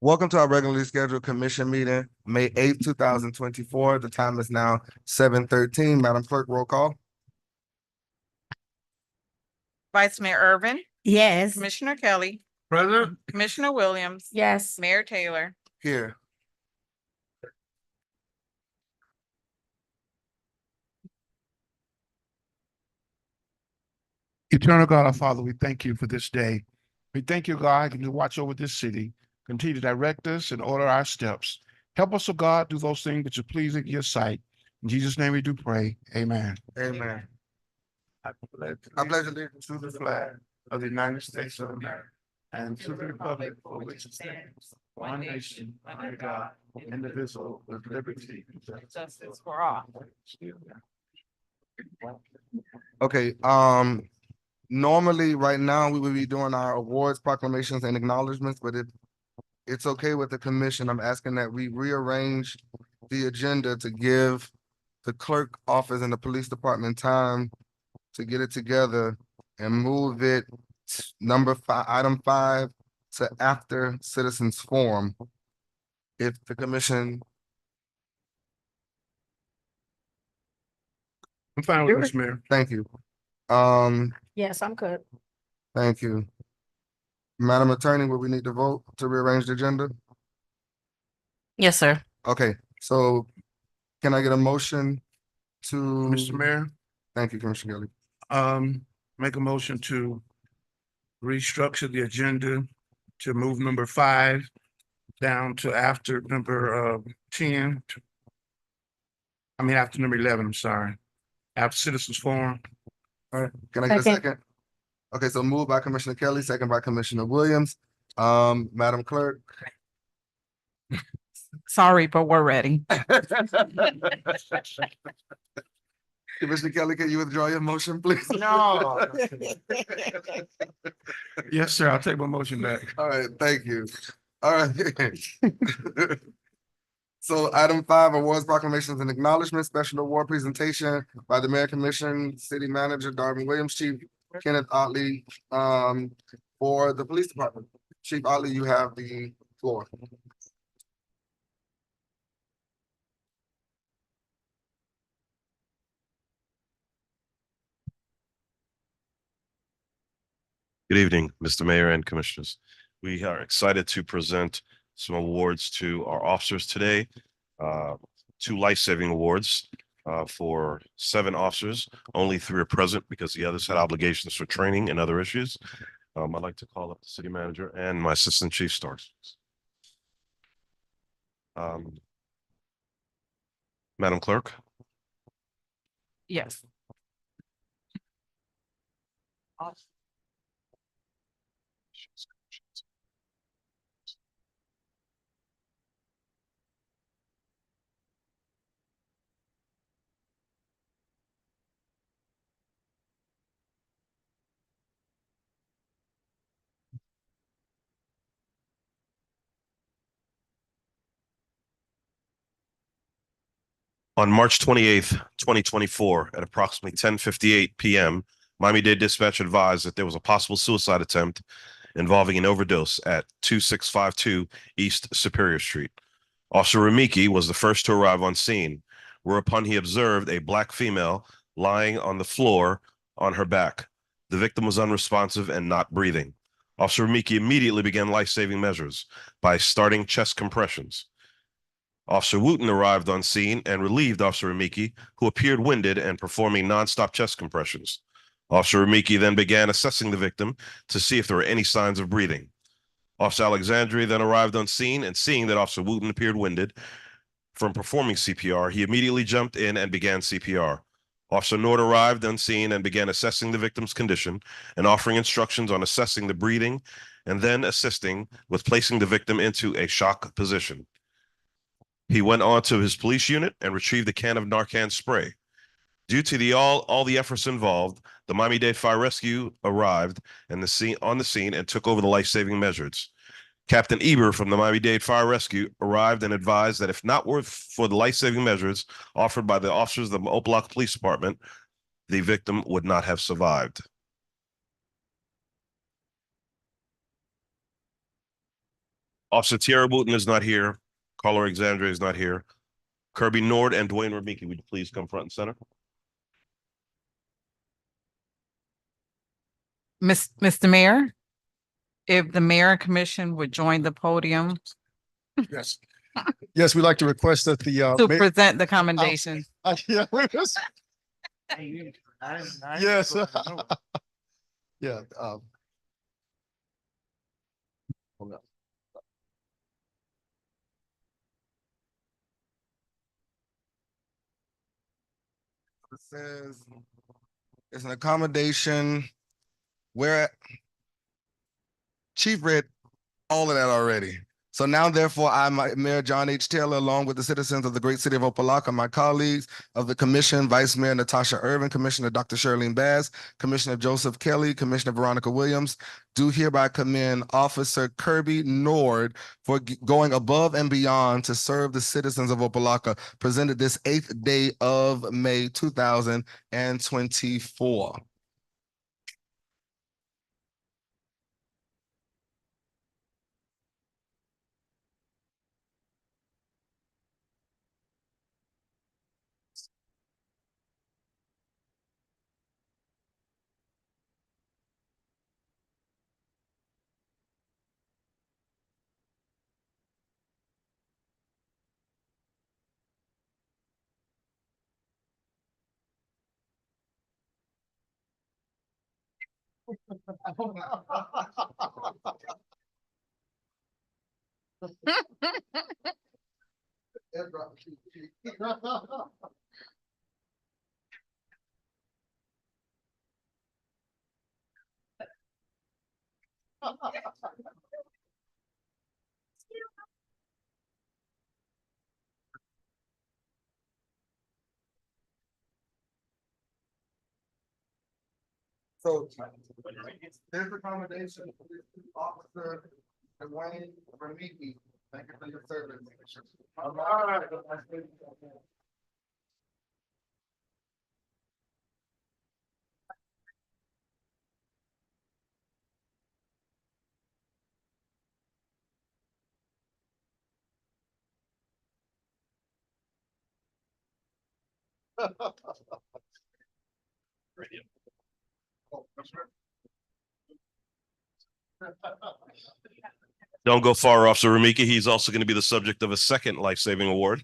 Welcome to our regularly scheduled commission meeting, May 8th, 2024. The time is now 7:13. Madam Clerk, roll call. Vice Mayor Irvin, Yes. Commissioner Kelly, Present. Commissioner Williams, Yes. Mayor Taylor. Here. Eternal God, our Father, we thank you for this day. We thank you, God, that you watch over this city. Continue to direct us and order our steps. Help us, O God, do those things that are pleasing in your sight. In Jesus' name we do pray. Amen. Amen. I pledge allegiance to the flag of the United States of America and to the republic for which it stands, one nation, under God, indivisible, with liberty and Justice for all. Okay, normally right now we would be doing our awards, proclamations, and acknowledgements, but if it's okay with the commission, I'm asking that we rearrange the agenda to give the clerk office and the police department time to get it together and move it item 5 to after citizens forum. If the commission, I'm fine with this, Mayor. thank you. Yes, I'm good. Thank you. Madam Attorney, will we need to vote to rearrange the agenda? Yes, sir. Okay, so can I get a motion to? Mr. Mayor, Thank you, Commissioner Kelly. make a motion to restructure the agenda to move number 5 down to after number 10. After number 11, I'm sorry. After Citizens Forum. All right, can I get a Second. second? Okay, so moved by Commissioner Kelly, second by Commissioner Williams. Madam Clerk. Sorry, but we're ready. Commissioner Kelly, can you withdraw your motion, please? No. Yes, sir. I'll take my motion back. All right, thank you. All right. So item 5, awards, proclamations, and acknowledgements, special award presentation by the Mayor Commission, City Manager Darvin Williams, Chief Kenneth Otley, for the police department. Chief Otley, you have the floor. Good evening, Mr. Mayor and Commissioners. We are excited to present some awards to our officers today. 2 life-saving awards for 7 officers. Only 3 are present because the others had obligations for training and other issues. I'd like to call up the city manager and my assistant chief stars. Madam Clerk. Yes. On March 28th, 2024, at approximately 10:58 p.m., Miami-Dade Dispatch advised that there was a possible suicide attempt involving an overdose at 2652 East Superior Street. Officer Ramiki was the first to arrive on scene, whereupon he observed a Black female lying on the floor on her back. The victim was unresponsive and not breathing. Officer Ramiki immediately began life-saving measures by starting chest compressions. Officer Wooten arrived on scene and relieved Officer Ramiki, who appeared winded and performing nonstop chest compressions. Officer Ramiki then began assessing the victim to see if there were any signs of breathing. Officer Alexandria then arrived on scene, and seeing that Officer Wooten appeared winded from performing CPR, he immediately jumped in and began CPR. Officer Nord arrived on scene and began assessing the victim's condition and offering instructions on assessing the breathing and then assisting with placing the victim into a shock position. He went on to his police unit and retrieved a can of Narcan spray. Due to all the efforts involved, the Miami-Dade Fire Rescue arrived on the scene and took over the life-saving measures. Captain Eber from the Miami-Dade Fire Rescue arrived and advised that if not for the life-saving measures offered by the officers of the Opa-locka Police Department, the victim would not have survived. Officer Tierra Wooten is not here. Carlo Alexandria is not here. Kirby Nord and Dwayne Remiki, would you please come front and center? Mr. Mayor, if the mayor and commission would join the podium Yes. Yes, we'd like to request that the to present the commendation. yeah, yes. Yeah. Hold on. It says it's an accommodation where Chief read all of that already. So now, therefore, Mayor John H. Taylor, along with the citizens of the great city of Opa-locka, my colleagues of the commission, Vice Mayor Natasha Irvin, Commissioner Dr. Shirlene Bass, Commissioner Joseph Kelly, Commissioner Veronica Williams, do hereby commend Officer Kirby Nord for going above and beyond to serve the citizens of Opa-locka, presented this 8th day of May 2024. So there's accommodation for Officer Dwayne Remiki. Thank you for your service. All right. Don't go far, Officer Remiki. He's also going to be the subject of a second life-saving award.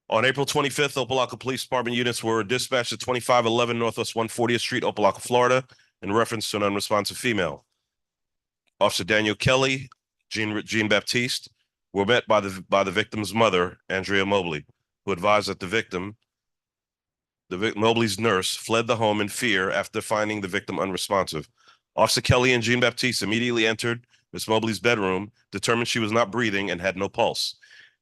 On April 25th, Opa-locka Police Department units were dispatched at 2511 Northwest 140th Street, Opa-locka, Florida, in reference to an unresponsive female. Officer Daniel Kelly, Jean Baptiste, were met by the victim's mother, Andrea Mobley, who advised that Mobley's nurse fled the home in fear after finding the victim unresponsive. Officer Kelly and Jean Baptiste immediately entered Miss Mobley's bedroom, determined she was not breathing and had no pulse,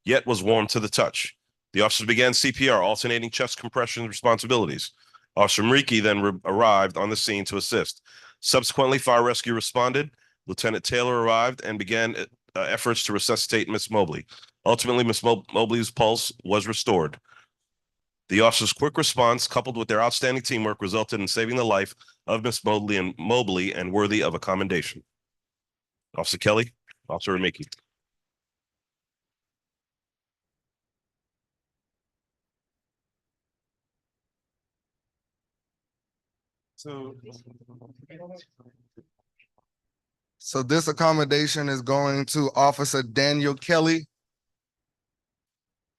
yet was warm to the touch. The officers began CPR, alternating chest compression responsibilities. Officer Mriki then arrived on the scene to assist. Subsequently, fire rescue responded. Lieutenant Taylor arrived and began efforts to resuscitate Miss Mobley. Ultimately, Miss Mobley's pulse was restored. The officers' quick response, coupled with their outstanding teamwork, resulted in saving the life of Miss Mobley and worthy of a commendation. Officer Kelly, Officer Remiki. So this accommodation is going to Officer Daniel Kelly.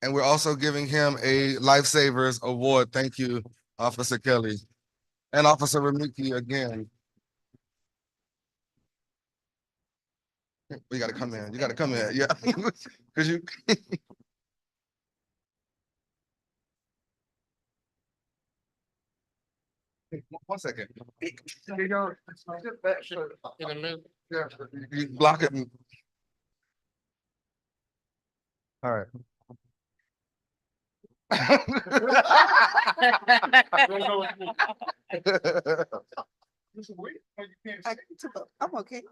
And we're also giving him a Lifesavers Award. Thank you, Officer Kelly. And Officer Remiki again. You gotta come in. You gotta come in. Yeah. Because you one second. Yeah, you block it. All right. I'm okay.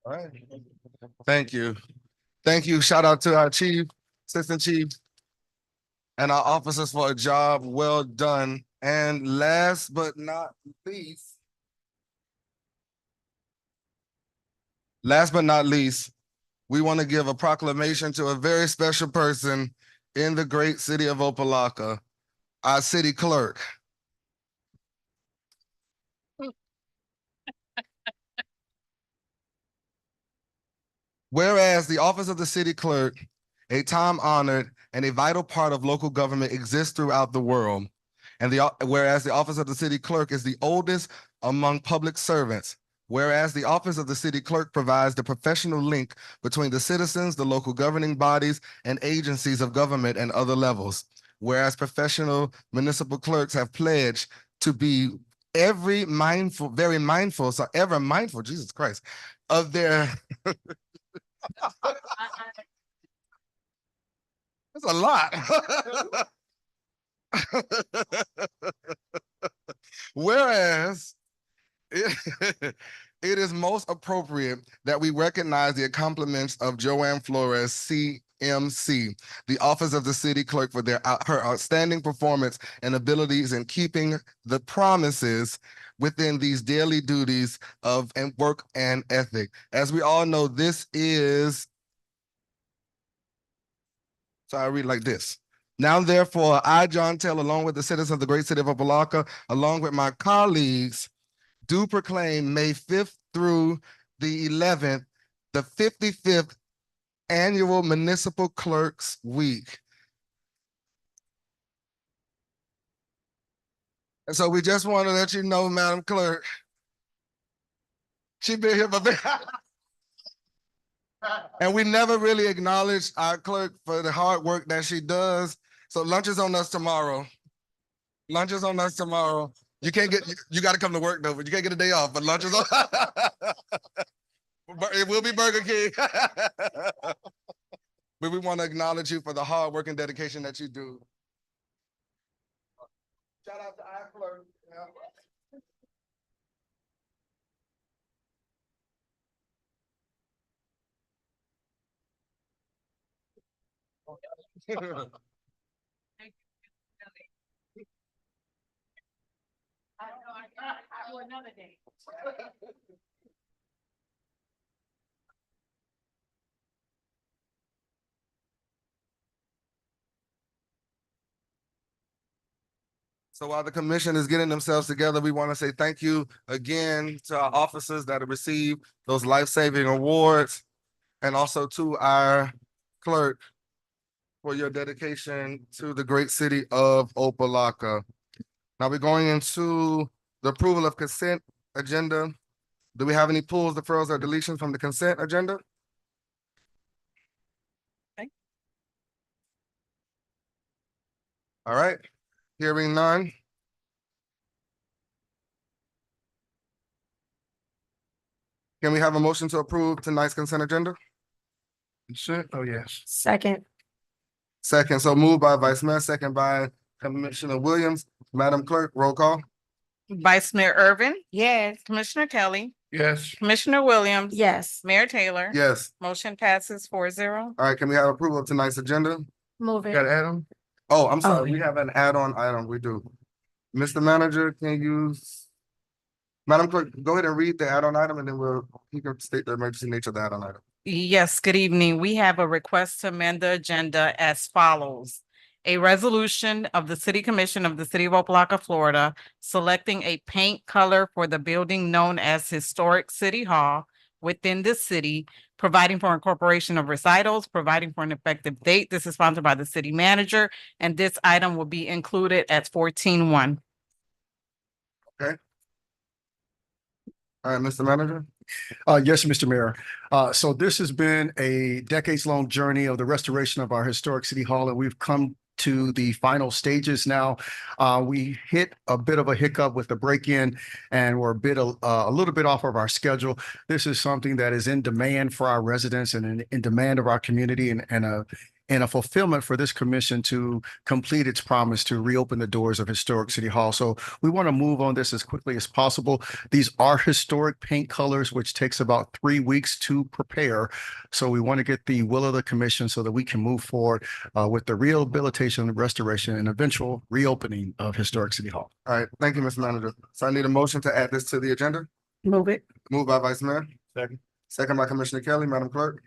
All right. Thank you. Thank you. Shout out to our chief, assistant chief, and our officers for a job well done. And last but not least, we want to give a proclamation to a very special person in the great city of Opa-locka, our city clerk. Whereas the office of the city clerk, a time-honored and a vital part of local government, exists throughout the world. And whereas the office of the city clerk is the oldest among public servants. Whereas the office of the city clerk provides the professional link between the citizens, the local governing bodies, and agencies of government and other levels. Whereas professional municipal clerks have pledged to be ever mindful, Jesus Christ, of their That's a lot. Whereas it, it is most appropriate that we recognize the accomplishments of Joanne Flores, CMC, the office of the city clerk, for her outstanding performance and abilities in keeping the promises within these daily duties of work and ethic. As we all know, this is, so I read like this. Now, therefore, I, John Taylor, along with the citizens of the great city of Opa-locka, along with my colleagues, do proclaim May 5th through the 11th, the 55th Annual Municipal Clerks Week. And so we just want to let you know, Madam Clerk, she's been here for and we never really acknowledged our clerk for the hard work that she does. So lunch is on us tomorrow. Lunch is on us tomorrow. You can't get, you got to come to work though, but you can't get a day off, but lunch is on. It will be Burger King. But we want to acknowledge you for the hard work and dedication that you do. Shout out to our clerk. Another day. So while the commission is getting themselves together, we want to say thank you again to our officers that have received those life-saving awards, and also to our clerk for your dedication to the great city of Opa-locka. Now we're going into the approval of consent agenda. Do we have any pulls, deferrals, or deletions from the consent agenda? Okay. All right, hearing none. Can we have a motion to approve tonight's consent agenda? Consent? Oh, yes. Second. Second, so moved by Vice Mayor, second by Commissioner Williams. Madam Clerk, roll call. Vice Mayor Irvin, Yes. Commissioner Kelly, Yes. Commissioner Williams. Yes. Mayor Taylor. Yes. Motion passes 4-0. All right, can we have approval of tonight's agenda? Move Got it. Adam? Oh, I'm sorry, we have an add-on item, we do. Mr. Manager, can you? Madam Clerk, go ahead and read the add-on item and then you can state the emergency nature of the add-on item. Yes, good evening. We have a request to amend the agenda as follows. A resolution of the City Commission of the City of Opa-locka, Florida, selecting a paint color for the building known as Historic City Hall within the city, providing for incorporation of recitals, providing for an effective date. This is sponsored by the city manager, and this item will be included at 14-1. All right, Mr. Manager? Yes, Mr. Mayor. So this has been a decades-long journey of the restoration of our historic city hall, and we've come to the final stages now. We hit a bit of a hiccup with the break-in, and we're a little bit off of our schedule. This is something that is in demand for our residents and in demand of our community, and and a fulfillment for this commission to complete its promise to reopen the doors of historic City Hall. So we want to move on this as quickly as possible. These are historic paint colors, which takes about 3 weeks to prepare. So we want to get the will of the commission so that we can move forward with the rehabilitation, restoration, and eventual reopening of historic City Hall. All right, thank you, Mr. Manager. So I need a motion to add this to the agenda. Move it. Moved by Vice Mayor, Second. second by Commissioner Kelly. Madam Clerk?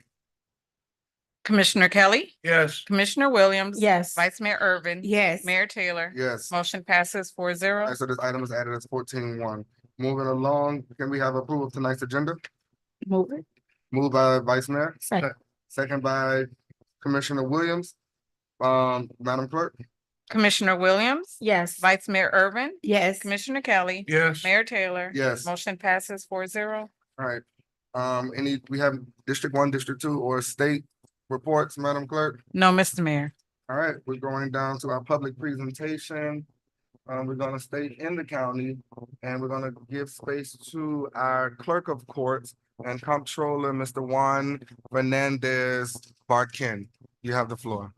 Commissioner Kelly, Yes. Commissioner Williams. Yes. Vice Mayor Irvin. Yes. Mayor Taylor. Yes. Motion passes 4-0. All right, so this item is added as 14-1. Moving along, can we have approval of tonight's agenda? Move it. Moved by Vice Mayor, Second. second by Commissioner Williams. Madam Clerk? Commissioner Williams. Yes. Vice Mayor Irvin. Yes. Commissioner Kelly. Yes. Mayor Taylor. Yes. Motion passes 4-0. All right. We have District 1, District 2, or state reports, Madam Clerk? No, Mr. Mayor. All right, we're going down to our public presentation. We're gonna stay in the county and we're gonna give space to our clerk of courts and comptroller, Mr. Juan Fernandez Barkin. You have the floor.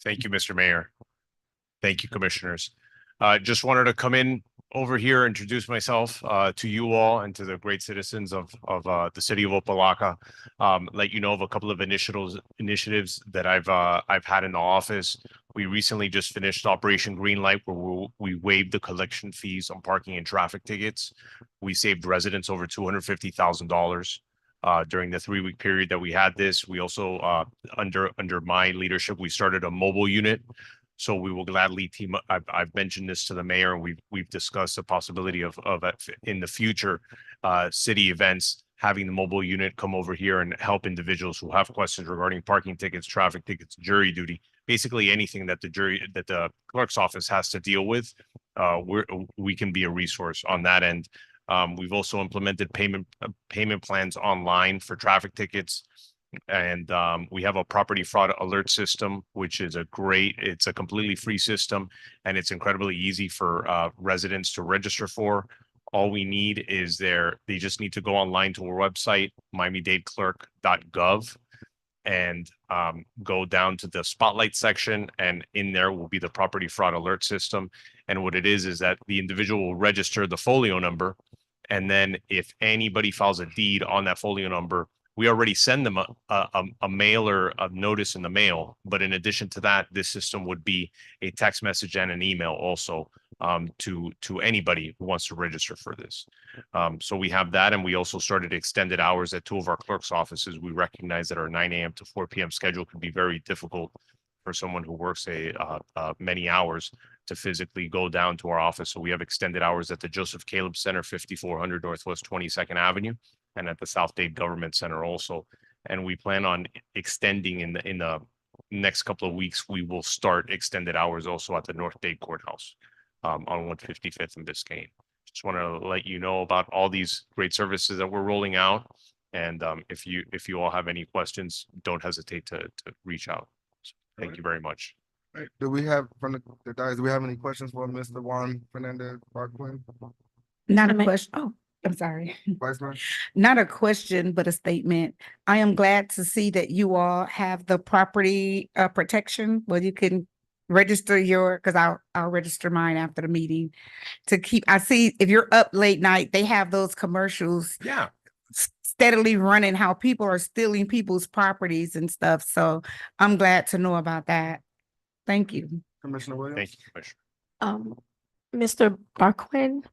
Thank you, Mr. Mayor. Thank you, commissioners. Just wanted to come in over here, introduce myself to you all and to the great citizens of the city of Opa-locka. Let you know of a couple of initiatives that I've had in the office. We recently just finished Operation Greenlight, where we waived the collection fees on parking and traffic tickets. We saved residents over $250,000 during the 3-week period that we had this. We also, under my leadership, we started a mobile unit. So we will gladly team up. I've mentioned this to the mayor, and we've discussed the possibility of in the future city events, having the mobile unit come over here and help individuals who have questions regarding parking tickets, traffic tickets, jury duty, basically anything that the clerk's office has to deal with. We can be a resource on that end. We've also implemented payment plans online for traffic tickets. And we have a property fraud alert system, which is it's a completely free system, and it's incredibly easy for residents to register for. All we need is they just need to go online to our website, miami-dade-clerk.gov, and go down to the spotlight section, and in there will be the property fraud alert system. And what it is that the individual will register the folio number, and then if anybody files a deed on that folio number, we already send them a mailer of notice in the mail. But in addition to that, this system would be a text message and an email also to anybody who wants to register for this. So we have that, and we also started extended hours at 2 of our clerk's offices. We recognize that our 9 a.m. to 4 p.m. schedule can be very difficult for someone who works many hours to physically go down to our office. So we have extended hours at the Joseph Caleb Center, 5400 Northwest 22nd Avenue, and at the South Dade Government Center also. And we plan on extending in the next couple of weeks. We will start extended hours also at the North Dade Courthouse on 155th and Biscayne. Just want to let you know about all these great services that we're rolling out. And if you all have any questions, don't hesitate to reach out. So, thank you very much. Right. Do we have from the guys, do we have any questions for Mr. Juan Fernandez Barkin? Not a question. Oh, I'm sorry. Vice Mayor? Not a question, but a statement. I am glad to see that you all have the property protection where you can register because I'll register mine after the meeting to keep. I see if you're up late night, they have those commercials Yeah. steadily running how people are stealing people's properties and stuff. So I'm glad to know about that. Thank you. Commissioner Williams? Thank you, Commissioner. Mr. Barquin,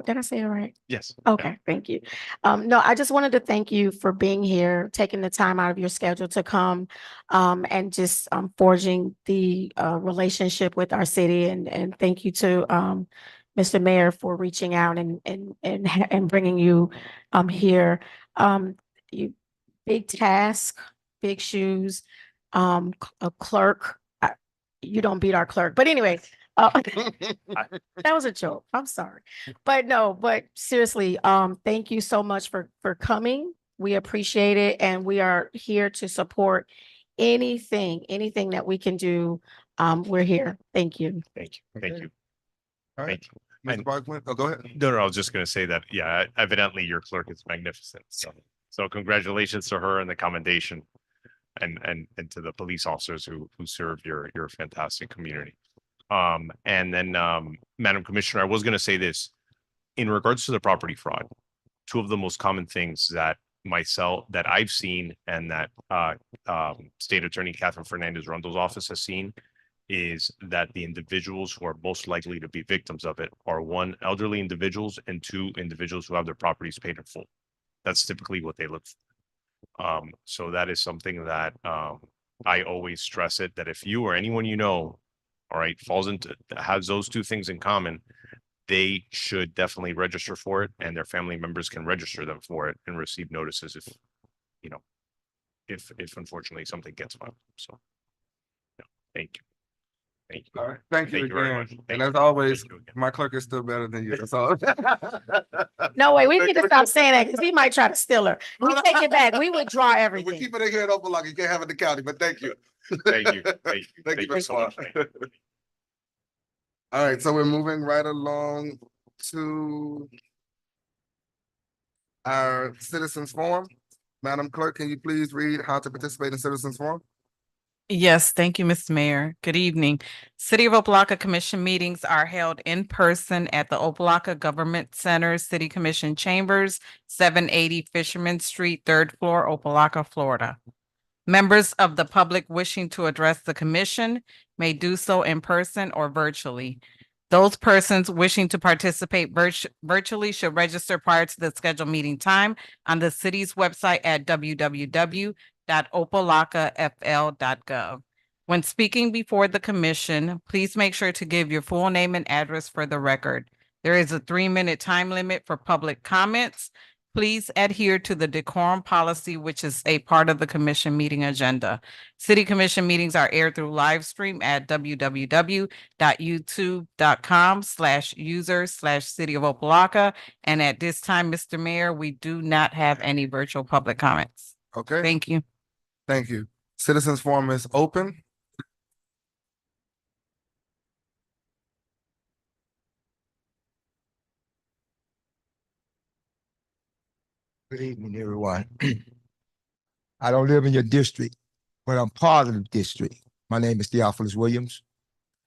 did I say it right? Yes. Okay, thank you. No, I just wanted to thank you for being here, taking the time out of your schedule to come, and just forging the relationship with our city. And thank you to Mr. Mayor for reaching out and bringing you here. You big task, big shoes, a clerk. You don't beat our clerk, but anyway. That was a joke. I'm sorry. But seriously, thank you so much for coming. We appreciate it. And we are here to support anything that we can do. We're here. Thank you. Thank you. Thank you. All right, Thank you. Mr. And- Barkin, oh, go ahead. No, I was just going to say that, yeah, evidently your clerk is magnificent. So congratulations to her and the commendation. and to the police officers who serve your fantastic community. And then, Madam Commissioner, I was going to say this in regards to the property fraud. Two of the most common things that I've seen and that State Attorney Catherine Fernandez Rondo's office has seen is that the individuals who are most likely to be victims of it are one, elderly individuals, and two, individuals who have their properties paid in full. That's typically what they look for. So that is something that I always stress it, that if you or anyone you know, all right, has those two things in common, they should definitely register for it, and their family members can register them for it and receive notices if, you know, if unfortunately something gets filed. So, yeah, thank you. Thank you. All right, thank you Thank you very again. much. Thank And you. as always, Thank you again. my clerk is still better than you. That's all. No way, we need to stop saying that because he might try to steal her. We take it back. We withdraw We everything. keep it in here in Opa-locka. You can't have it in the county, but thank you. Thank you. Thank you. Thank you, Thank you Ms. so much. Clark. All right, so we're moving right along to our citizens forum. Madam Clerk, can you please read how to participate in citizens forum? Yes, thank you, Mr. Mayor. Good evening. City of Opa-locka Commission meetings are held in person at the Opa-locka Government Center City Commission Chambers, 780 Fisherman Street, 3rd floor, Opa-locka, Florida. Members of the public wishing to address the commission may do so in person or virtually. Those persons wishing to participate virtually should register prior to the scheduled meeting time on the city's website at www.opalockafl.gov. When speaking before the commission, please make sure to give your full name and address for the record. There is a 3-minute time limit for public comments. Please adhere to the decorum policy, which is a part of the commission meeting agenda. City commission meetings are aired through live stream at www.youtube.com/user/City of Opa-locka. And at this time, Mr. Mayor, we do not have any virtual public comments. Okay, Thank you. thank you. Citizens forum is open. Good evening, everyone. I don't live in your district, but I'm part of the district. My name is Theophilus Williams,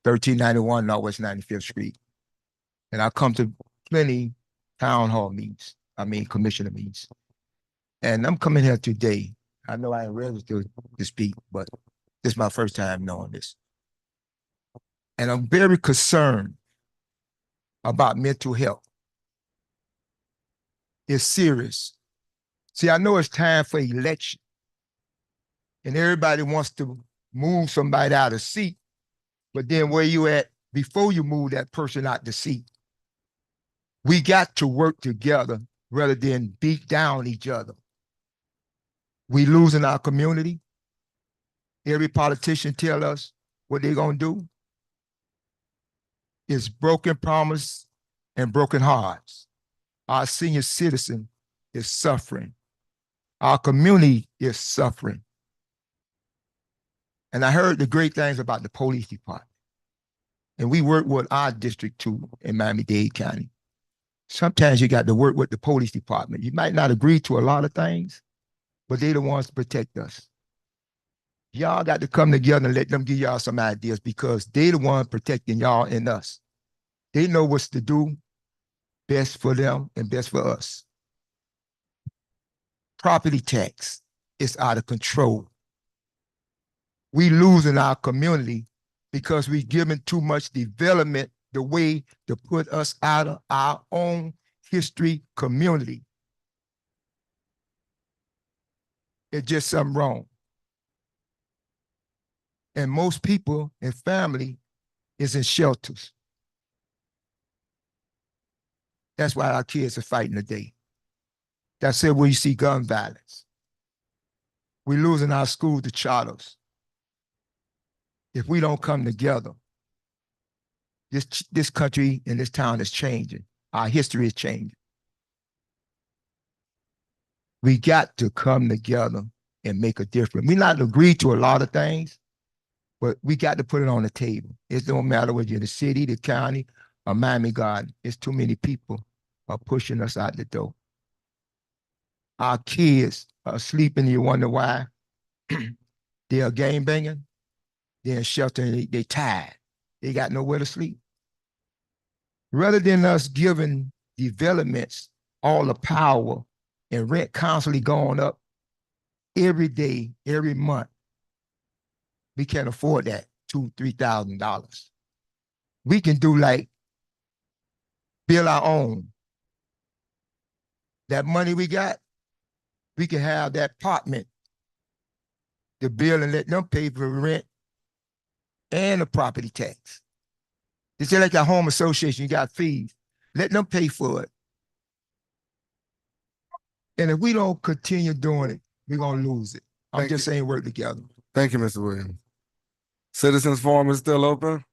1391 Northwest 95th Street. And I come to plenty town hall meetings, commissioner meetings. And I'm coming here today. I know I ain't registered to speak, but this is my first time knowing this. And I'm very concerned about mental health. It's serious. See, I know it's time for election, and everybody wants to move somebody out of seat, but then where you at before you move that person out the seat? We got to work together rather than beat down each other. We losing our community. Every politician tell us what they're gonna do. It's broken promise and broken hearts. Our senior citizen is suffering. Our community is suffering. And I heard the great things about the police department. And we work with our district too in Miami-Dade County. Sometimes you got to work with the police department. You might not agree to a lot of things, but they're the ones to protect us. Y'all got to come together and let them give y'all some ideas because they the ones protecting y'all and us. They know what's to do best for them and best for us. Property tax is out of control. We losing our community because we giving too much development the way to put us out of our own history community. It's just something wrong. And most people and family is in shelters. That's why our kids are fighting today. That's it where you see gun violence. We're losing our schools to charters. If we don't come together, this country and this town is changing. Our history is changing. We got to come together and make a difference. We not agree to a lot of things, but we got to put it on the table. It don't matter whether you're the city, the county, or Miami Garden. It's too many people are pushing us out the door. Our kids are sleeping. You wonder why? They are gang banging. They're in shelter and they tired. They got nowhere to sleep. Rather than us giving developments all the power and rent constantly going up every day, every month, we can't afford that $2,000-3,000. We can do like build our own. That money we got, we can have that apartment to build and let them pay for rent and the property tax. It's just like a home association, you got fees. Let them pay for it. And if we don't continue doing it, we're gonna lose it. I'm Thank just you. saying work together. Thank you, Mr. Williams. Citizens Forum is still open.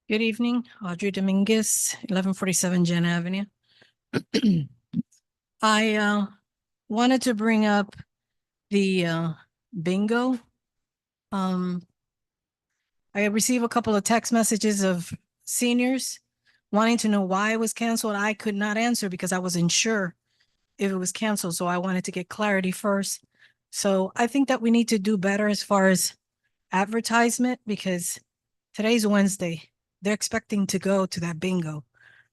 Good evening, Audrey Dominguez, 1147 Jen Avenue. I wanted to bring up the bingo. I received a couple of text messages of seniors wanting to know why it was canceled. I could not answer because I wasn't sure if it was canceled, so I wanted to get clarity first. So I think that we need to do better as far as advertisement because today's Wednesday. They're expecting to go to that bingo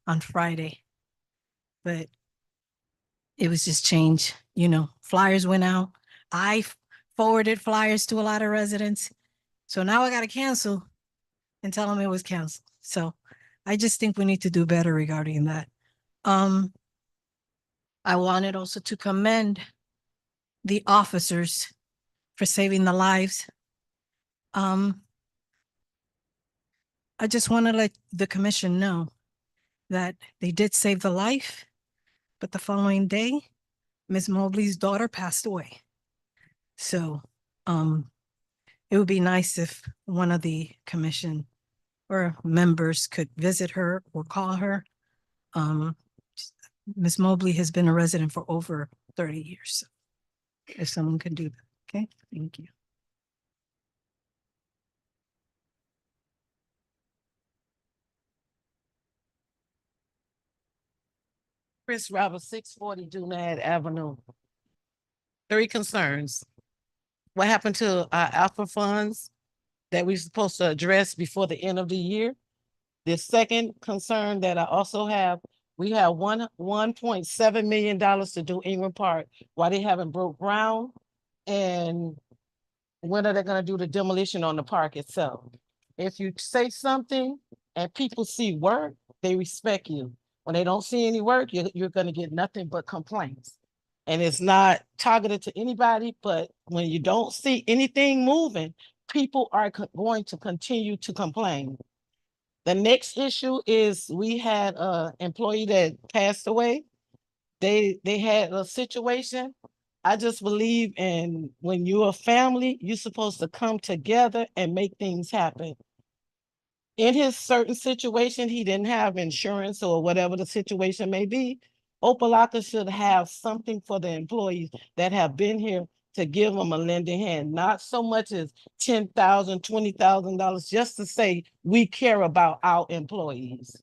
on Friday, but it was just changed. You know, flyers went out. I forwarded flyers to a lot of residents. So now I got to cancel and tell them it was canceled. So I just think we need to do better regarding that. I wanted also to commend the officers for saving the lives. I just want to let the commission know that they did save the life, but the following day, Ms. Mobley's daughter passed away. So it would be nice if one of the commission or members could visit her or call her. Ms. Mobley has been a resident for over 30 years. If someone could do that, okay? Thank you. Chris Roberts, 640 Dunad Avenue. 3 concerns. What happened to our alpha funds that we're supposed to address before the end of the year? The second concern that I also have, we have $1.7 million to do Ingram Park. Why they haven't broke ground? And when are they gonna do the demolition on the park itself? If you say something and people see work, they respect you. When they don't see any work, you're gonna get nothing but complaints. And it's not targeted to anybody, but when you don't see anything moving, people are going to continue to complain. The next issue is we had an employee that passed away. They had a situation. I just believe in when you're a family, you're supposed to come together and make things happen. In his certain situation, he didn't have insurance or whatever the situation may be. Opa-locka should have something for the employees that have been here to give them a lending hand, not so much as $10,000, $20,000, just to say we care about our employees.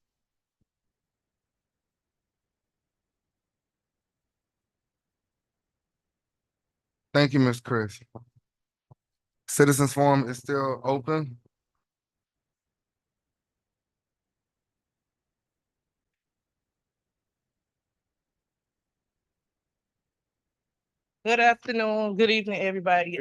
Thank you, Ms. Chris. Citizens Forum is still open. Good afternoon, good evening, everybody.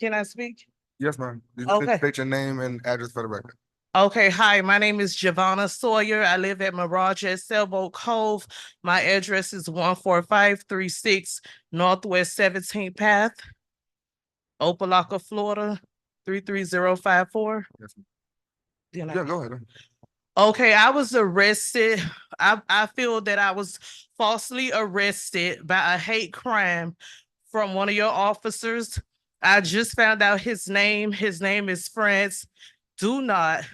Can I speak? Yes, ma'am. Please Okay. state your name and address for the record. Okay, hi, my name is Giovanna Sawyer. I live at Mirage at Sailboat Cove. My address is 14536 Northwest 17th Path, Opa-locka, Florida, 33054. Yes, ma'am. Then I- Yeah, go ahead. Okay, I was arrested. I feel that I was falsely arrested by a hate crime from one of your officers. I just found out his name. His name is France. Do not.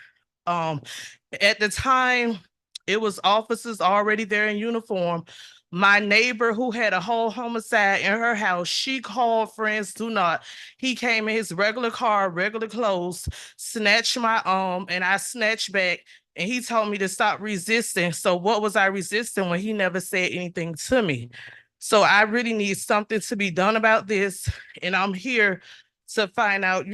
At the time, it was officers already there in uniform. My neighbor who had a whole homicide in her house, she called friends, do not. He came in his regular car, regular clothes, snatched my arm, and I snatched back. And he told me to stop resisting. So what was I resisting when he never said anything to me? So I really need something to be done about this. And I'm here to find out,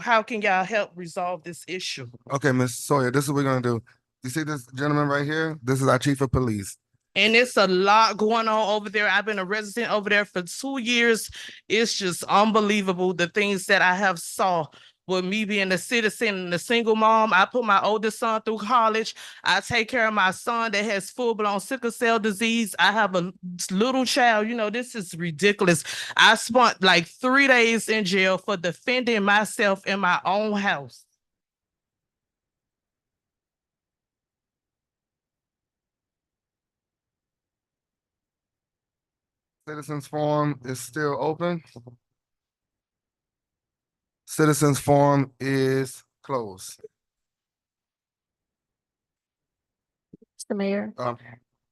how can y'all help resolve this issue? Okay, Miss Sawyer, this is what we're gonna do. You see this gentleman right here? This is our chief of police. And it's a lot going on over there. I've been a resident over there for 2 years. It's just unbelievable the things that I have saw with me being a citizen and a single mom. I put my oldest son through college. I take care of my son that has full-blown sickle cell disease. I have a little child. This is ridiculous. I spent like 3 days in jail for defending myself in my own house. Citizens Forum is still open. Citizens Forum is closed. Mr. Mayor,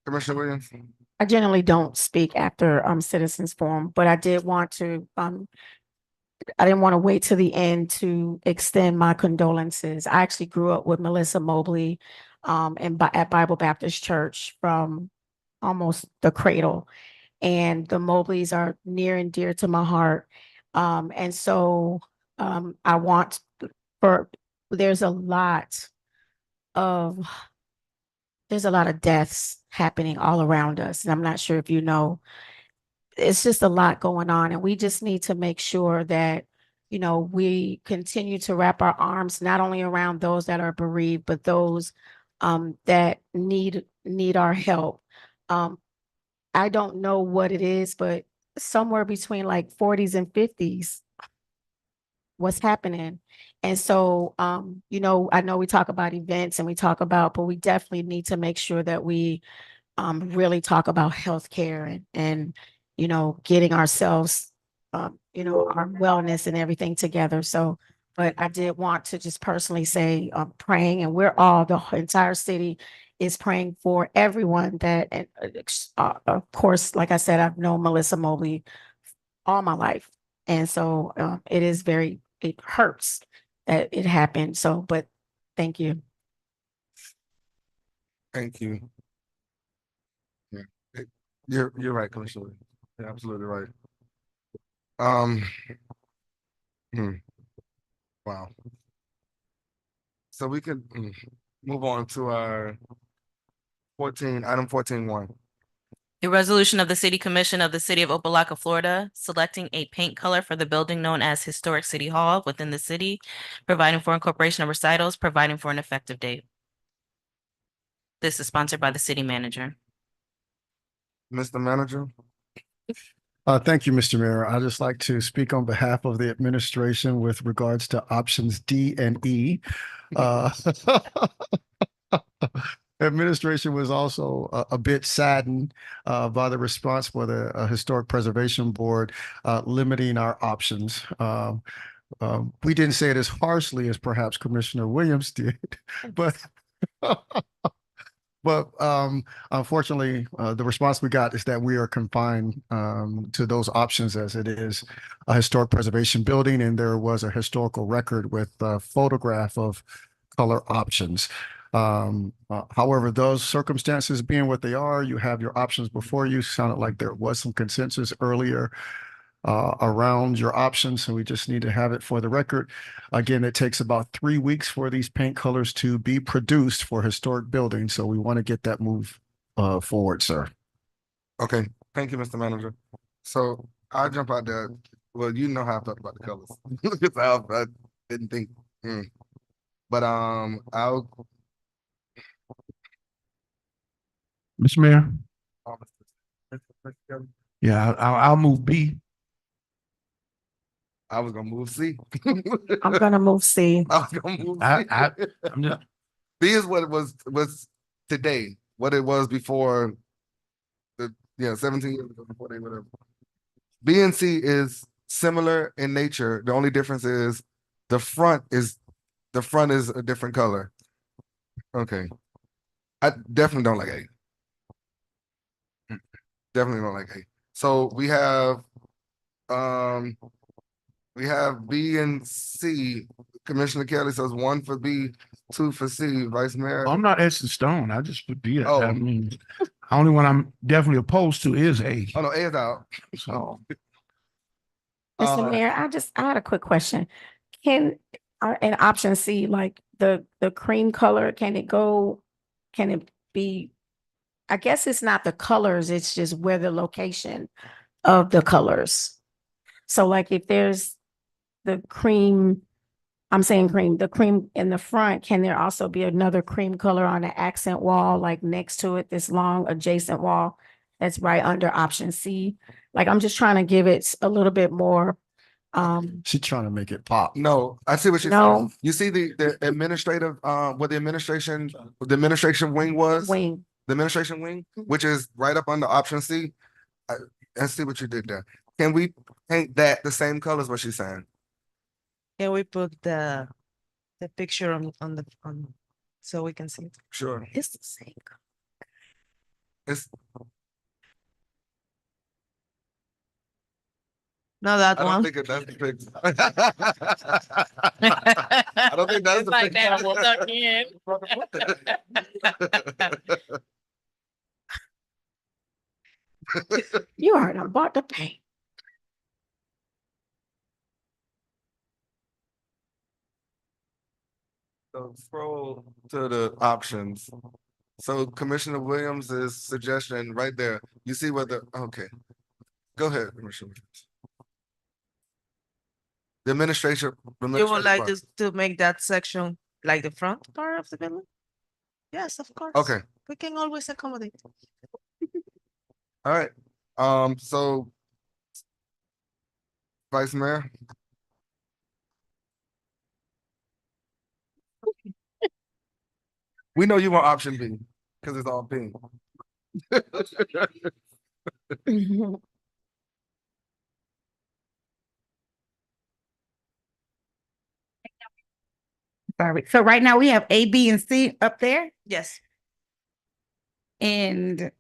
Commissioner Williams? I generally don't speak after citizens forum, but I did want to I didn't want to wait to the end to extend my condolences. I actually grew up with Melissa Mobley at Bible Baptist Church from almost the cradle. And the Mobleys are near and dear to my heart. And so I want there's a lot of deaths happening all around us. And I'm not sure if you know, it's just a lot going on. And we just need to make sure that, we continue to wrap our arms not only around those that are bereaved, but those that need our help. I don't know what it is, but somewhere between like 40s and 50s, what's happening. And so, I know we talk about events and but we definitely need to make sure that we really talk about healthcare and getting ourselves, our wellness and everything together. So, but I did want to just personally say, praying, and the entire city is praying for everyone that, and of course, like I said, I've known Melissa Mobley all my life. And so it hurts that it happened. So, but thank you. Thank you. Yeah, you're right, Commissioner. You're absolutely right. Wow. So we could move on to our item 14.1. A resolution of the City Commission of the City of Opa-locka, Florida, selecting a paint color for the building known as Historic City Hall within the city, providing for incorporation of recitals, providing for an effective date. This is sponsored by the city manager. Mr. Manager? Thank you, Mr. Mayor. I'd just like to speak on behalf of the administration with regards to options D and E. Administration was also a bit saddened by the response for the Historic Preservation Board limiting our options. We didn't say it as harshly as perhaps Commissioner Williams did, but unfortunately, the response we got is that we are confined to those options as it is a historic preservation building, and there was a historical record with a photograph of color options. However, those circumstances being what they are, you have your options before you. Sounded like there was some consensus earlier around your options, so we just need to have it for the record. Again, it takes about 3 weeks for these paint colors to be produced for historic buildings, so we want to get that move forward, sir. Okay, thank you, Mr. Manager. So I'll jump out there. Well, you know how I felt about the colors. Because I didn't think. But I'll. Mr. Mayor, yeah, I'll move B. I was gonna move C. I'm gonna move C. I was gonna move C. I'm just, B is what it was today, what it was before 17 years ago, before they whatever. B and C is similar in nature. The only difference is the front is a different color. Okay. I definitely don't like A. Definitely don't like A. So we have B and C. Commissioner Kelly says 1 for B, two for C, Vice Mayor. I'm not etched in stone. I just put B. Oh. I mean, only one I'm definitely opposed to is A. Oh, no, A is out. So Mr. Uh, Mayor, I had a quick question. Can, in option C, like the cream color, can it be, I guess it's not the colors, it's just where the location of the colors. So like if there's the cream, I'm saying cream, the cream in the front, can there also be another cream color on the accent wall, like next to it, this long adjacent wall that's right under option C? Like, I'm just trying to give it a little bit more, She's trying to make it pop. no, I see what you're No. saying. You see the administrative, what the administration wing was? wing. The administration wing, which is right up under option C. I see what you did there. Can we paint that the same color as what she's saying? Can we put the picture on so we can see it? Sure. It's the same. It's, No, that I don't one. think that's the picture. I don't think that's It's the like that, picture. we'll tuck in. You already done bought the paint. So scroll to the options. So Commissioner Williams' suggestion right there, you see what okay. Go ahead, Commissioner. Williams. The administration. You would like part. to make that section like the front part of the building? Yes, of course. Okay, We can always accommodate. all right. So Vice Mayor, we know you want option B because it's all pink. Sorry. So right now we have A, B, and C up there, Yes. and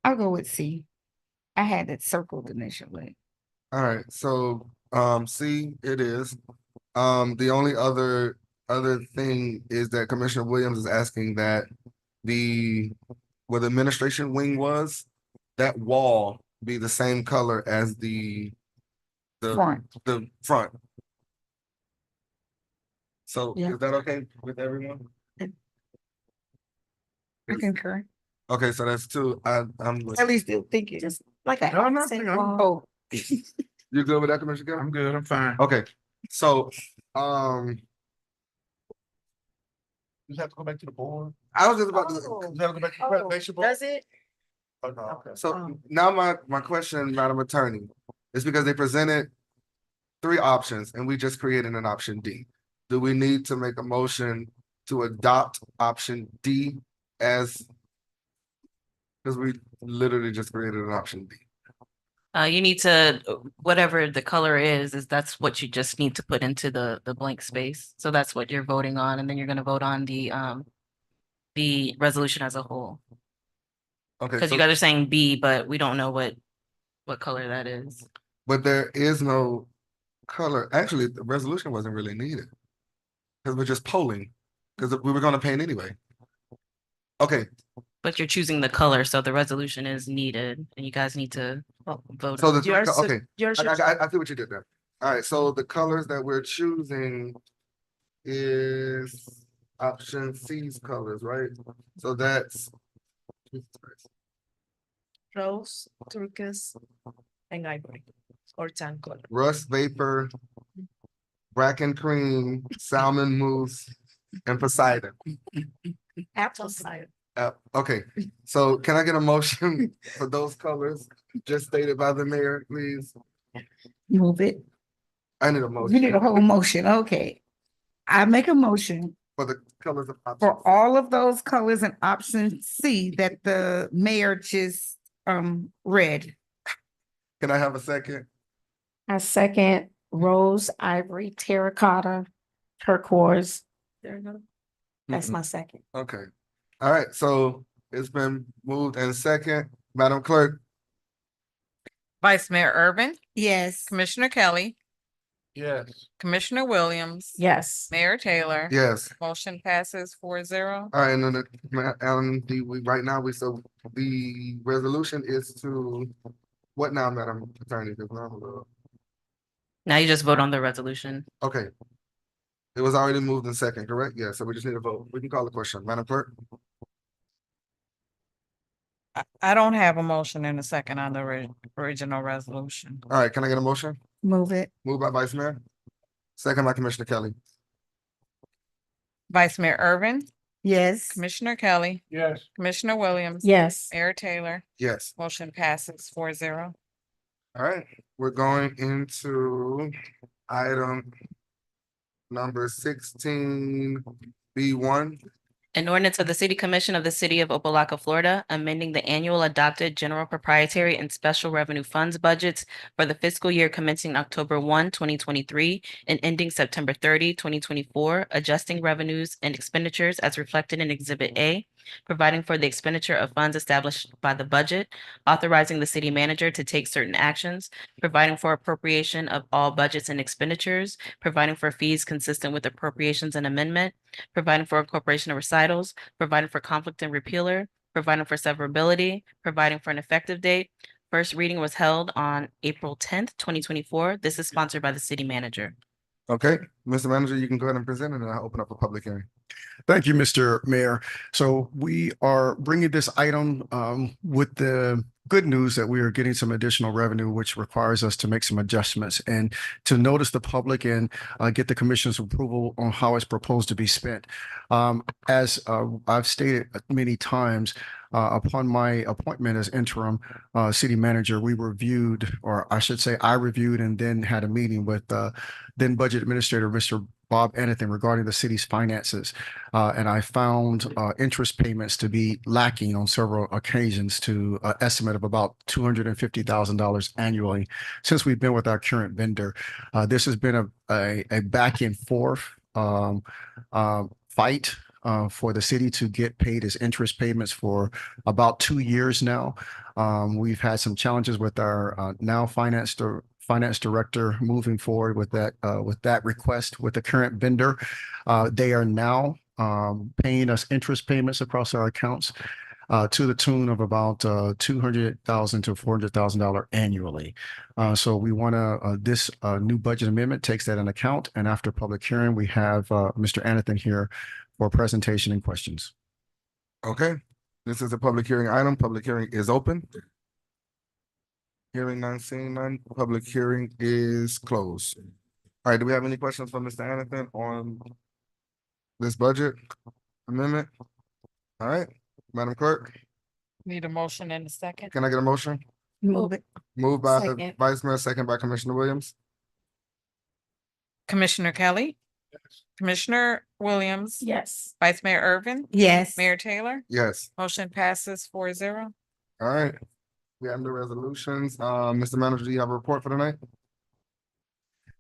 I'll go with C. I had it circled initially. All right, so C it is. The only other thing is that Commissioner Williams is asking that where the administration wing was, that wall be the same color as the Front. the front. So Yeah. is that okay with everyone? I concur. Okay, so that's two. I'm At least still thinking. Just like a No, accent nothing. wall. Oh, you good with that, Commissioner Gill? I'm good. I'm fine. Okay, so You have to go back to the board. I was just about to. You have to go back to the Oh, presentation board. does it? Okay. So now my question, Madam Attorney, is because they presented three options and we just created an option D. Do we need to make a motion to adopt option D as? Because we literally just created an option D. You need to, whatever the color is that's what you just need to put into the blank space. So that's what you're voting on, and then you're gonna vote on the resolution as a whole. Okay, Because you guys are saying B, but we don't know what color that is. but there is no color. Actually, the resolution wasn't really needed. Because we're just polling, because we were gonna paint anyway. Okay, But you're choosing the color, so the resolution is needed, and you guys need to vote. so on the, it. Yours, okay, yours. I see what you did there. All right, so the colors that we're choosing is option C's colors, right? So that's Rose, turquoise, and ivory, or tan color. rust vapor, bracken cream, salmon mousse, and Poseidon. Apple cider. Okay, so can I get a motion for those colors just stated by the mayor, please? move it. I need a You need a motion whole motion. Okay. I make a motion for the colors of options. for all of those colors in option C that the mayor just read. Can I have a second? I second rose, ivory, terracotta, turquoise. There you go. That's my second. Okay. All right, so it's been moved and second. Madam Clerk, Vice Mayor Irvin, Yes. Commissioner Kelly, Yes. Commissioner Williams. Yes. Mayor Taylor. Yes. Motion passes 4-0. All right, and then right now, the resolution is to, what now, Madam Attorney? 'Cause now, Now you just vote on the resolution. okay. It was already moved in second, correct? Yeah, so we just need a vote. We can call the question. Madam Clerk? I don't have a motion in a second on the original resolution. All right, can I get a motion? Move it. Moved by Vice Mayor. Second by Commissioner Kelly. Vice Mayor Irvin, Yes. Commissioner Kelly, Yes. Commissioner Williams. Yes. Mayor Taylor. Yes. Motion passes 4-0. All right, we're going into item number 16B1. An ordinance of the City Commission of the City of Opa-locka, Florida, amending the annual adopted general proprietary and special revenue funds budgets for the fiscal year commencing October 1, 2023, and ending September 30, 2024, adjusting revenues and expenditures as reflected in Exhibit A, providing for the expenditure of funds established by the budget, authorizing the city manager to take certain actions, providing for appropriation of all budgets and expenditures, providing for fees consistent with appropriations and amendment, providing for incorporation of recitals, providing for conflict and repealer, providing for severability, providing for an effective date. First reading was held on April 10th, 2024. This is sponsored by the city manager. Okay, Mr. Manager, you can go ahead and present it, and I'll open up a public hearing. Thank you, Mr. Mayor. So we are bringing this item with the good news that we are getting some additional revenue, which requires us to make some adjustments and to notice the public and get the commission's approval on how it's proposed to be spent. As I've stated many times, upon my appointment as interim city manager, we reviewed, or I should say, I reviewed and then had a meeting with then budget administrator, Mr. Bob Anathan, regarding the city's finances. And I found interest payments to be lacking on several occasions to an estimate of about $250,000 annually since we've been with our current vendor. This has been a back and forth fight for the city to get paid as interest payments for about 2 years now. We've had some challenges with our now finance director moving forward with that request with the current vendor. They are now paying us interest payments across our accounts to the tune of about $200,000 to $400,000 annually. So we want to this new budget amendment takes that into account. And after public hearing, we have Mr. Anathan here for presentation and questions. Okay, this is a public hearing item. Public hearing is open. Hearing none, seeing none, public hearing is closed. All right, do we have any questions for Mr. Anathan on this budget amendment? All right, Madam Clerk, Need a motion in a second. can I get a motion? Move it. Moved by the Second. Vice Mayor, second by Commissioner Williams. Commissioner Kelly, Commissioner Williams. Yes. Vice Mayor Irvin, Yes. Mayor Taylor. Yes, Motion passes 4-0. all right. We have the resolutions. Mr. Manager, do you have a report for tonight?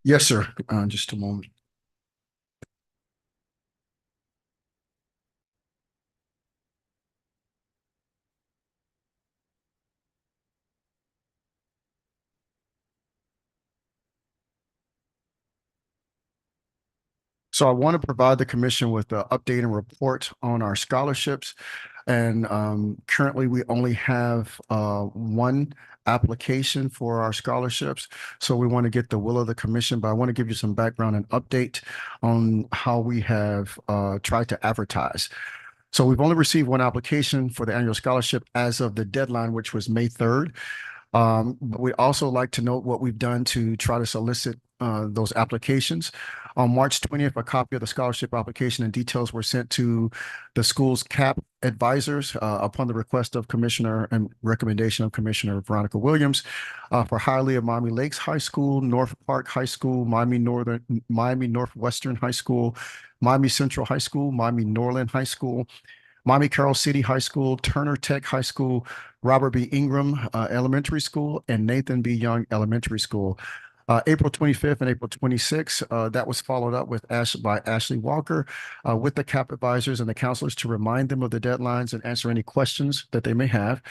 Yes, sir. Just a moment. So I want to provide the commission with an update and report on our scholarships. And currently we only have one application for our scholarships. So we want to get the will of the commission, but I want to give you some background and update on how we have tried to advertise. So we've only received one application for the annual scholarship as of the deadline, which was May 3rd. But we'd also like to note what we've done to try to solicit those applications. On March 20th, a copy of the scholarship application and details were sent to the school's CAP advisors upon the request of Commissioner and recommendation of Commissioner Veronica Williams for Hialeah Miami Lakes High School, North Park High School, Miami Northwestern High School, Miami Central High School, Miami Norland High School, Miami Carroll City High School, Turner Tech High School, Robert B. Ingram Elementary School, and Nathan B. Young Elementary School. April 25th and April 26th, that was followed up with by Ashley Walker with the CAP advisors and the counselors to remind them of the deadlines and answer any questions that they may have.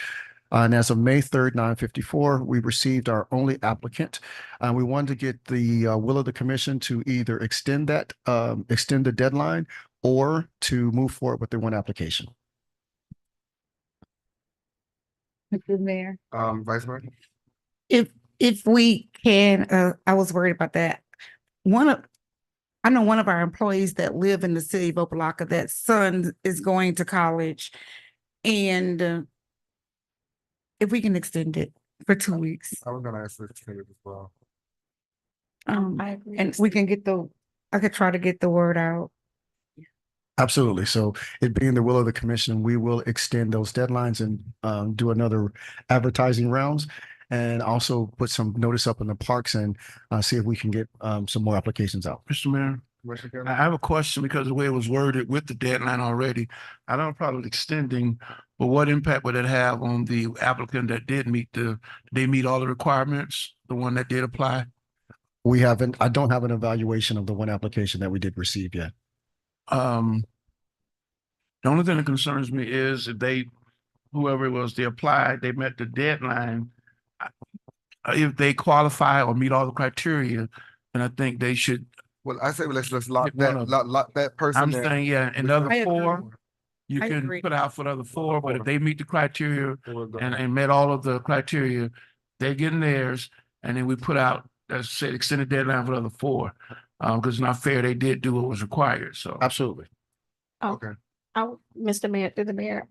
And as of May 3rd, 9:54, we received our only applicant. We wanted to get the will of the commission to either extend the deadline or to move forward with the one application. Mr. Mayor. Vice Mayor? If we can, I was worried about that. I know one of our employees that live in the city of Opa-locka, that son is going to college. And if we can extend it for 2 weeks. I was gonna ask for extended as well. I agree. And we can I could try to get the word out. Absolutely. So it being the will of the commission, we will extend those deadlines and do another advertising rounds and also put some notice up in the parks and see if we can get some more applications out. Mr. Mayor, Commissioner I Kennedy? have a question because of the way it was worded with the deadline already. I don't have a problem with extending, but what impact would it have on the applicant that did they meet all the requirements, the one that did apply? I don't have an evaluation of the one application that we did receive yet. The only thing that concerns me is if whoever it was, they applied, they met the deadline. If they qualify or meet all the criteria, then I think they should. Well, I say let's lock Pick one that, of lock that person I'm in. saying, yeah, another I agree. four, you I can agree. put out for the other four, but if they meet the criteria Then we'll go. and met all of the criteria, they're getting theirs, and then we put out, let's say, extended deadline for the other four. Because it's not fair, they did do what was required, so. Absolutely. Okay. Mr. Mayor, through the mayor,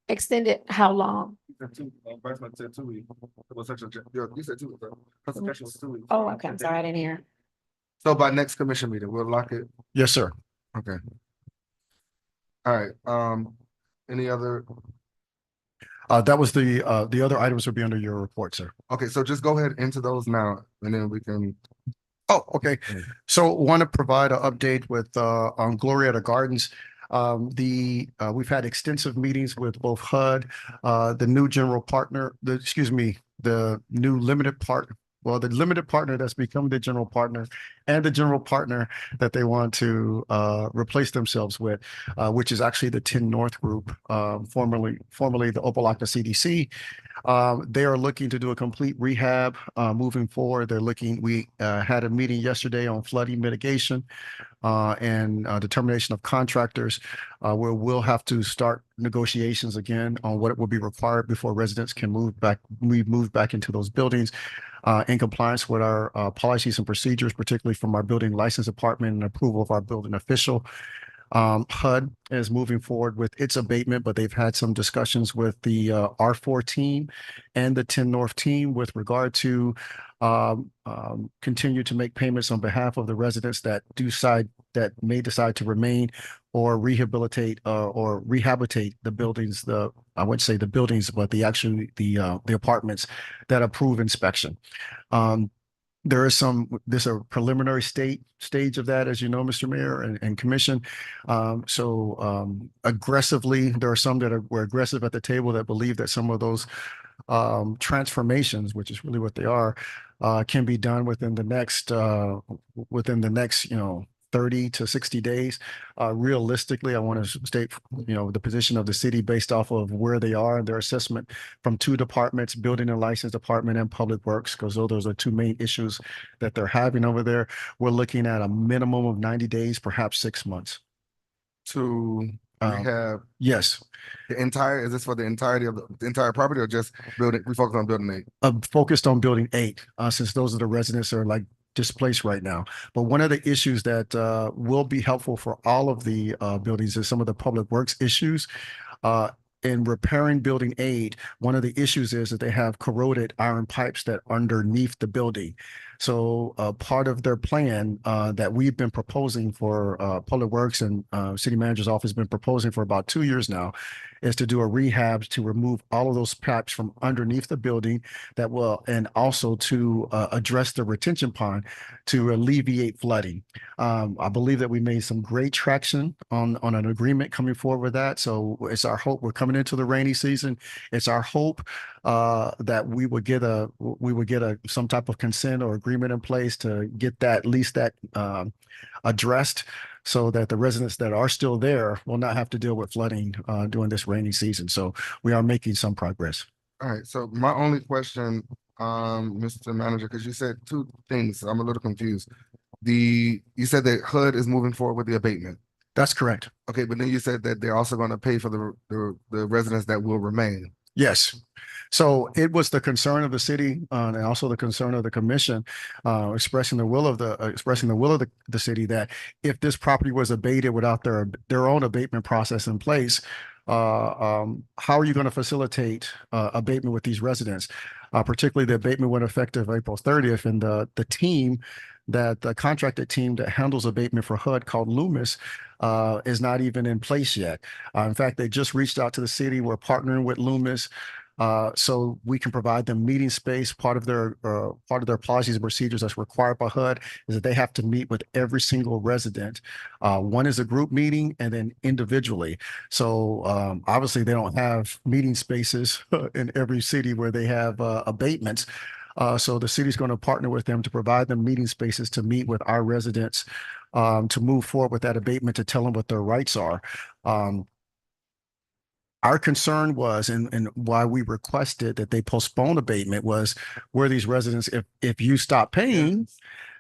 extended how long? Vice Mayor said 2 weeks. It was such a, you said 2 weeks, right? Consultation was 2 weeks. Oh, okay, I'm sorry, I didn't hear. So by next commission meeting, we'll lock it. Yes, sir. Okay. All right, any other, That was the other items would be under your report, sir. okay, so just go ahead into those now and then we can. Oh, okay. So want to provide an update with on Glorietta Gardens. We've had extensive meetings with both HUD, the new general partner, the new limited partner. Well, the limited partner that's become the general partner and the general partner that they want to replace themselves with, which is actually the 10 North Group, formerly the Opa-locka CDC. They are looking to do a complete rehab moving forward. We had a meeting yesterday on flooding mitigation and determination of contractors, where we'll have to start negotiations again on what will be required before residents can move back into those buildings. In compliance with our policies and procedures, particularly from our building license department and approval of our building official. HUD is moving forward with its abatement, but they've had some discussions with the R4 team and the 10 North team with regard to continue to make payments on behalf of the residents that may decide to remain or rehabilitate or rehabilitate the buildings. I wouldn't say the buildings, but the apartments that approve inspection. There's a preliminary stage of that, as you know, Mr. Mayor and Commission. Aggressively, there are some that were aggressive at the table that believe that some of those transformations, which is really what they are, can be done within the next 30 to 60 days. Realistically, I want to state, the position of the city based off of where they are and their assessment from two departments, building and license department and public works, because those are two main issues that they're having over there. We're looking at a minimum of 90 days, perhaps 6 months. To rehab Yes. is this for the entirety of the entire property or just building, we focus on building 8? Focused on building 8, since those are the residents that are like displaced right now. But one of the issues that will be helpful for all of the buildings is some of the public works issues. In repairing building 8, one of the issues is that they have corroded iron pipes that are underneath the building. So part of their plan that we've been proposing for Public Works and City Manager's Office has been proposing for about 2 years now is to do a rehab to remove all of those pipes from underneath the building and also to address the retention pond to alleviate flooding. I believe that we made some great traction on an agreement coming forward with that. So it's our hope, we're coming into the rainy season. It's our hope that we would get some type of consent or agreement in place to get that, at least that addressed, so that the residents that are still there will not have to deal with flooding during this rainy season. So we are making some progress. All right, so my only question, Mr. Manager, because you said two things, I'm a little confused. You said that HUD is moving forward with the abatement. That's correct. Okay, but then you said that they're also gonna pay for the residents that will remain. Yes. So it was the concern of the city and also the concern of the commission, expressing the will of the city that if this property was abated without their own abatement process in place, how are you going to facilitate abatement with these residents? Particularly the abatement went effective April 30th, and the contracted team that handles abatement for HUD called Loomis is not even in place yet. In fact, they just reached out to the city. We're partnering with Loomis so we can provide them meeting space. Part of their policies and procedures that's required by HUD is that they have to meet with every single resident. One is a group meeting and then individually. So obviously they don't have meeting spaces in every city where they have abatements. So the city's going to partner with them to provide them meeting spaces to meet with our residents, to move forward with that abatement, to tell them what their rights are. Our concern was, and why we requested that they postpone abatement was, where these residents, if you stop paying,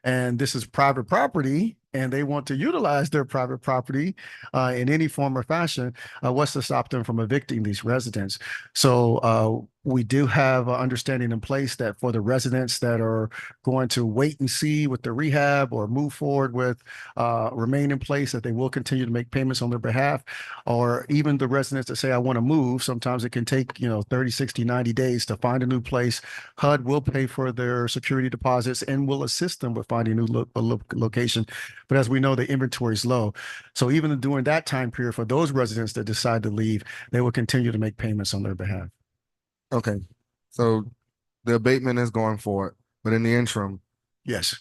and this is private property, and they want to utilize their private property in any form or fashion, what's to stop them from evicting these residents? So we do have an understanding in place that for the residents that are going to wait and see with the rehab or move forward with remain in place, that they will continue to make payments on their behalf, or even the residents that say, I want to move. Sometimes it can take 30, 60, 90 days to find a new place. HUD will pay for their security deposits and will assist them with finding a new location. But as we know, the inventory is low. So even during that time period, for those residents that decide to leave, they will continue to make payments on their behalf. Okay, so the abatement is going forward, but in the interim, Yes.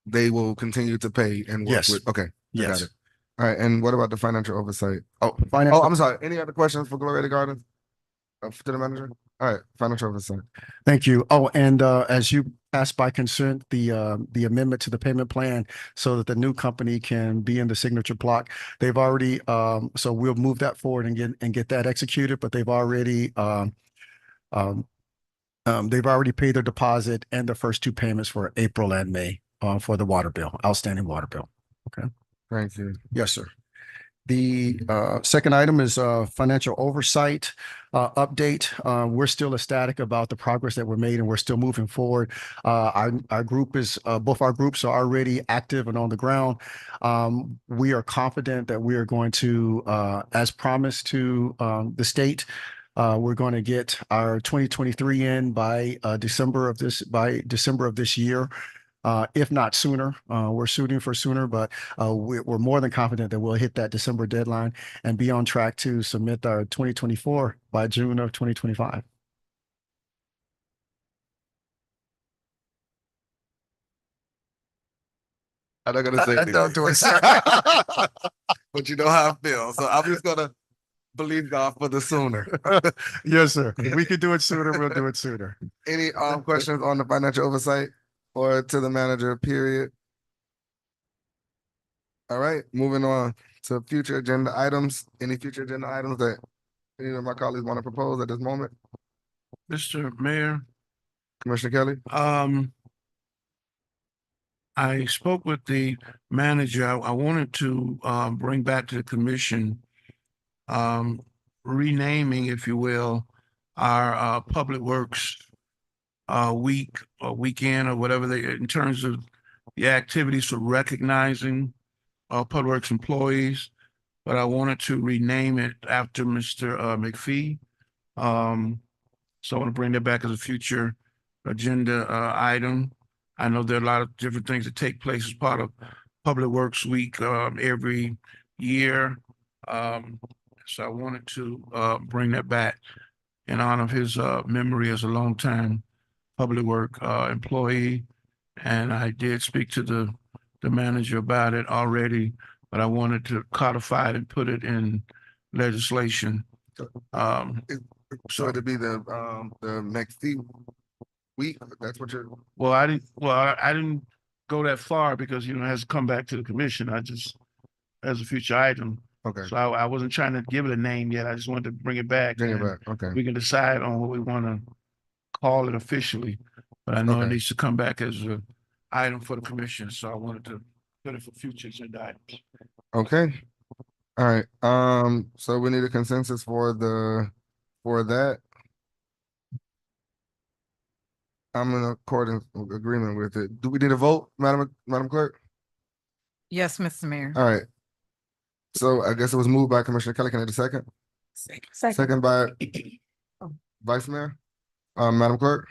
they will continue to pay and work Yes. with, okay. I got Yes. it. All right, and what about the financial oversight? Oh, Oh, financial. I'm sorry. Any other questions for Gloria Gardens? To the manager? All right, financial oversight. Thank you. Oh, and as you passed by consent, the amendment to the payment plan so that the new company can be in the signature block. They've already so we'll move that forward and get that executed, but they've already paid their deposit and the first two payments for April and May for the water bill, outstanding water bill. Okay. Thank you. Yes, sir. The second item is financial oversight update. We're still ecstatic about the progress that we're made, and we're still moving forward. Our group is both our groups are already active and on the ground. We are confident that we are going to, as promised to the state, we're going to get our 2023 in by December of this year. If not sooner. We're shooting for sooner, but we're more than confident that we'll hit that December deadline and be on track to submit our 2024 by June of 2025. I'm not gonna say Don't do it, sir. but you know how I feel, so I'm just gonna believe God for the sooner. Yes, sir. If we could do it sooner, we'll do it sooner. Any questions on the financial oversight or to the manager, period? All right, moving on to future agenda items. Any future agenda items that any of my colleagues want to propose at this moment? Mr. Mayor, Commissioner Kelly? I spoke with the manager. I wanted to bring back to the commission renaming, if you will, our Public Works week or weekend or whatever in terms of the activities for recognizing Public Works employees. But I wanted to rename it after Mr. McPhee. So I want to bring that back as a future agenda item. I know there are a lot of different things that take place as part of Public Works Week every year. So I wanted to bring that back in honor of his memory as a longtime public work employee. And I did speak to the manager about it already, but I wanted to codify it and put it in legislation. So it'd be the next week. That's what you're. Well, I didn't go that far because it has to come back to the commission. I just as a future item. Okay. So I wasn't trying to give it a name yet. I just wanted to bring it back. Bring it back. Okay. We can decide on what we want to call it officially, but I know it Okay. needs to come back as a item for the commission, so I wanted to put it for future agenda items. Okay. All right. So we need a consensus for that. I'm in accordance agreement with it. Do we need a vote, Madam Clerk? Yes, Mr. Mayor. All right. So I guess it was moved by Commissioner Kelly. Can I get a second? Second. Second by Vice Mayor. Madam Clerk?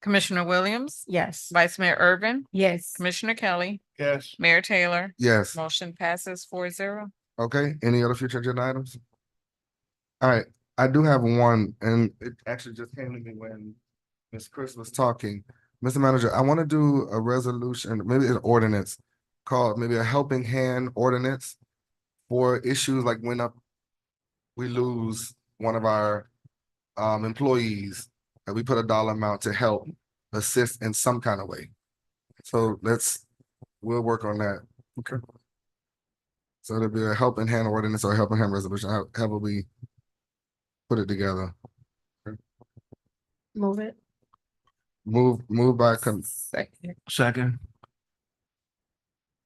Commissioner Williams, Yes. Vice Mayor Irvin, Yes. Commissioner Kelly, Yes. Mayor Taylor, Yes. motion passes 4-0. Okay. Any other future agenda items? All right. I do have one, and it actually just came to me when Ms. Chris was talking. Mr. Manager, I want to do a resolution, maybe an ordinance called maybe a helping hand ordinance for issues like when we lose one of our employees, and we put a dollar amount to help assist in some kind of way. So we'll work on that. Okay. So there'll be a helping hand ordinance or a helping hand resolution. How will we put it together? Move it. Move by, Second.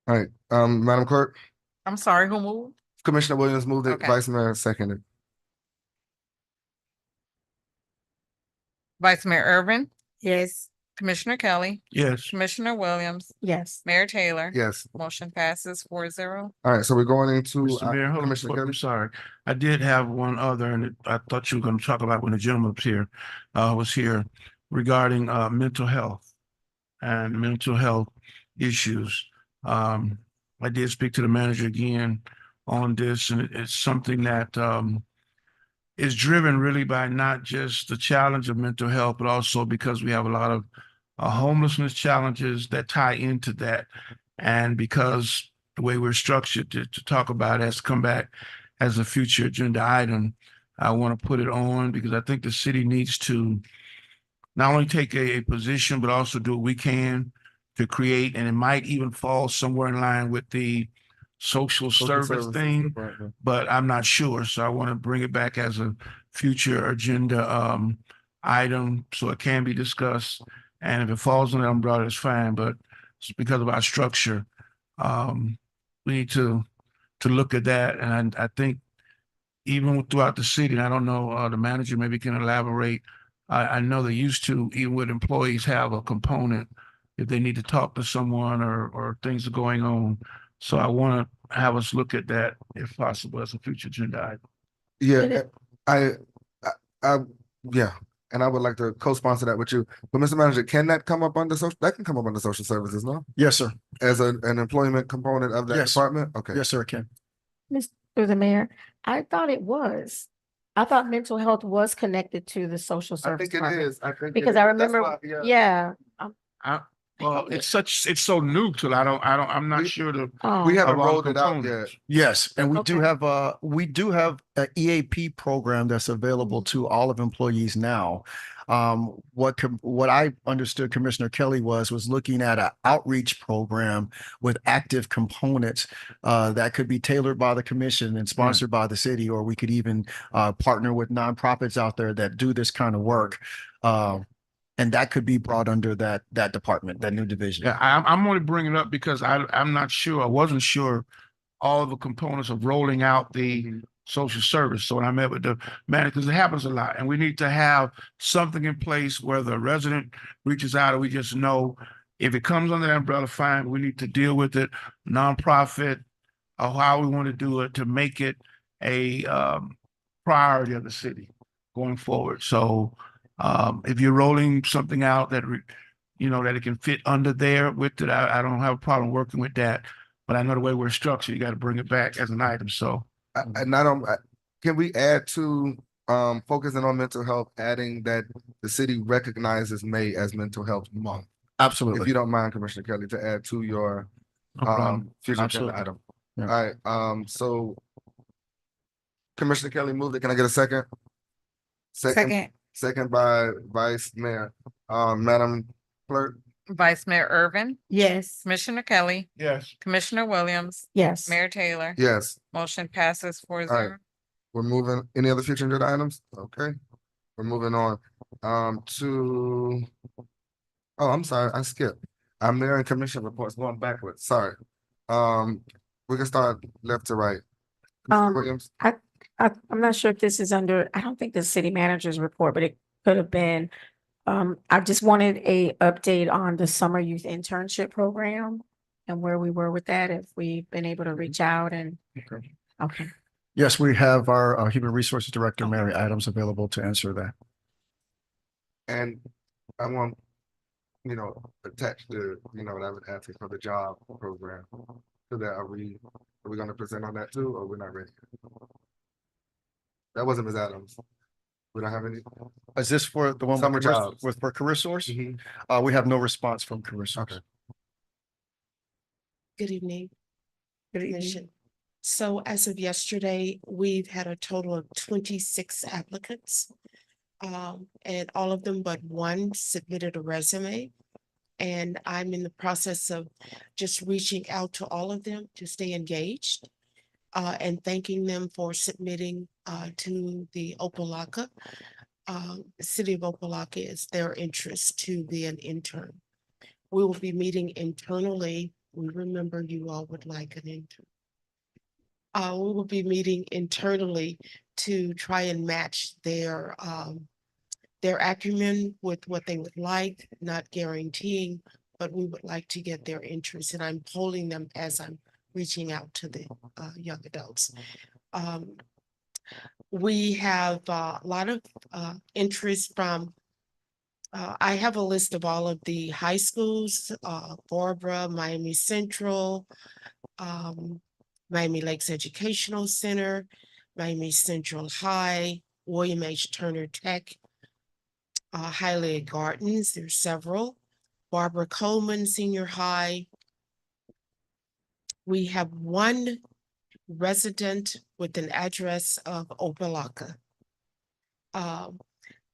all right, Madam Clerk, I'm sorry, who moved? Commissioner Williams moved it, Okay. Vice Mayor seconded. Vice Mayor Irvin, Yes. Commissioner Kelly, Yes. Commissioner Williams, Yes. Mayor Taylor. Yes. Motion passes 4-0. All right, so we're going into Mr. Mayor, hold on, Commissioner Kelly. I'm sorry. I did have one other, and I thought you were going to talk about when the gentleman was here regarding mental health and mental health issues. I did speak to the manager again on this, and it's something that is driven really by not just the challenge of mental health, but also because we have a lot of homelessness challenges that tie into that. And because the way we're structured to talk about it has to come back as a future agenda item, I want to put it on because I think the city needs to not only take a position, but also do what we can to create, and it might even fall somewhere in line with the social service services thing, department. but I'm not sure. So I want to bring it back as a future agenda item so it can be discussed. And if it falls under the umbrella, it's fine, but it's because of our structure. We need to look at that. And I think even throughout the city, and I don't know, the manager maybe can elaborate. I know they used to, even with employees, have a component if they need to talk to someone or things are going on. So I want to have us look at that if possible as a future agenda item. Yeah, yeah, and I would like to co-sponsor that with you. But Mr. Manager, can that come up under social? That can come up under social services, no? Yes, sir. As an employment component of that Yes. department? Okay. Yes, sir, it can. Through the mayor, I thought it was. I thought mental health was connected to the social I service think it department. is. I think Because it I is. That's remember, why, yeah. Well, it's so new to it. I'm not sure we Oh, haven't of our rolled it out yet. components. Yes, and we do Okay. have a EAP program that's available to all of employees now. What I understood Commissioner Kelly was looking at an outreach program with active components that could be tailored by the commission and sponsored by the city, or we could even partner with nonprofits out there that do this kind of work. And that could be brought under that department, that new division. Yeah, I'm only bringing it up because I'm not sure. I wasn't sure all the components of rolling out the social service. So when I met with the manager, because it happens a lot, and we need to have something in place where the resident reaches out, and we just know if it comes under that umbrella, fine. We need to deal with it, nonprofit, or how we want to do it to make it a priority of the city going forward. So if you're rolling something out that that it can fit under there with it, I don't have a problem working with that. But I know the way we're structured, you got to bring it back as an item. So And I don't, can we add to focusing on mental health, adding that the city recognizes May as Mental Health Month? If Absolutely. you don't mind, Commissioner Kelly, to add to your no problem. future agenda Absolutely. item. Yeah. All right, so Commissioner Kelly moved it. Can I get a second? Second by Vice Mayor. Madam Clerk? Vice Mayor Irvin, Yes. Commissioner Kelly, Yes. Commissioner Williams, yes. Mayor Taylor. Yes, Motion passes 4-0. we're moving. Any other future agenda items? Okay. we're moving on, to, oh, I'm sorry, I skipped. Mayor and commission reports going backwards, sorry. We can start left to right. Commissioner Um, Williams, I'm not sure if this is under, I don't think the city manager's report, but it could have been. I just wanted a update on the summer youth internship program and where we were with that, if we've been able to reach out and, Okay. okay. Yes, we have our Human Resources Director, Mary Adams, available to answer that. and I want, attach the, what I would ask for the job program. So that are we gonna present on that too, or we're not ready? That wasn't Ms. Adams. We don't have any. Is this for the one Summer with, career- jobs. with for career source? Mhm. We have no response from career source. Okay. Good evening, Good evening. Commission. So as of yesterday, we've had a total of 26 applicants. And all of them but one submitted a resume. And I'm in the process of just reaching out to all of them to stay engaged. And thanking them for submitting to the Opa-locka. The City of Opa-locka is their interest to be an intern. We will be meeting internally. We remember you all would like an intern. We will be meeting internally to try and match their acumen with what they would like, not guaranteeing, but we would like to get their interest, and I'm polling them as I'm reaching out to the young adults. We have a lot of interest from, I have a list of all of the high schools, Barbara, Miami Central, Miami Lakes Educational Center, Miami Central High, William H. Turner Tech, Hialeah Gardens, there's several, Barbara Coleman Senior High. We have one resident with an address of Opa-locka.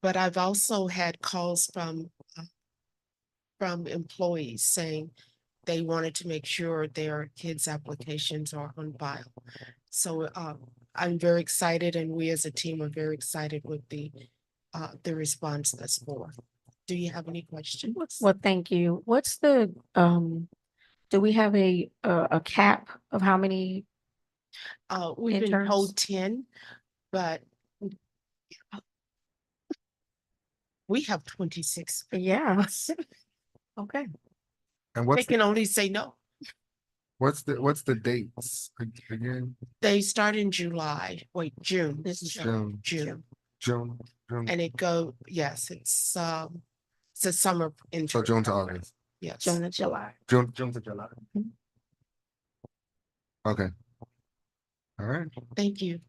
But I've also had calls from employees saying they wanted to make sure their kids' applications are on file. So I'm very excited, and we as a team are very excited with the response thus far. Do you have any questions? Well, thank you. What's the, do we have a cap of how many? We've been Interns? told 10, but we have 26. Yeah. Okay. And They can only say no. what's the dates again? They start in July, June. This is June. June. June. And it yes, it's a summer intern. So June to program. August. Yes. June to July. June to July. Mhm. Okay. All right. Thank you.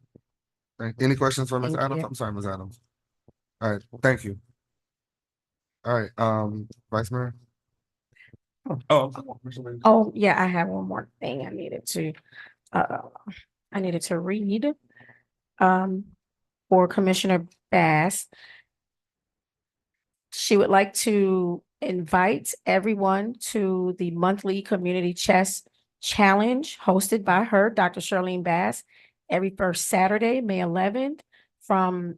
Any questions for Ms. Thank Adams? you. I'm sorry, Ms. Adams. All right, thank you. All right, Vice Mayor. Oh. Oh, yeah, I have one more thing I needed to read. For Commissioner Bass. She would like to invite everyone to the monthly community chess challenge hosted by her, Dr. Charlene Bass, every first Saturday, May 11th, from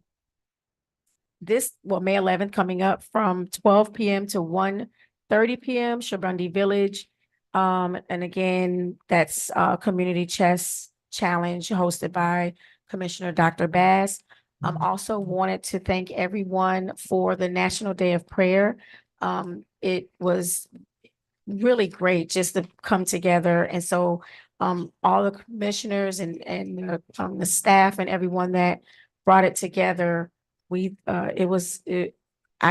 May 11th coming up from 12 p.m. to 1:30 p.m. Shabrundi Village. And again, that's community chess challenge hosted by Commissioner Dr. Bass. Also wanted to thank everyone for the National Day of Prayer. It was really great just to come together. And so all the commissioners and the staff and everyone that brought it together, I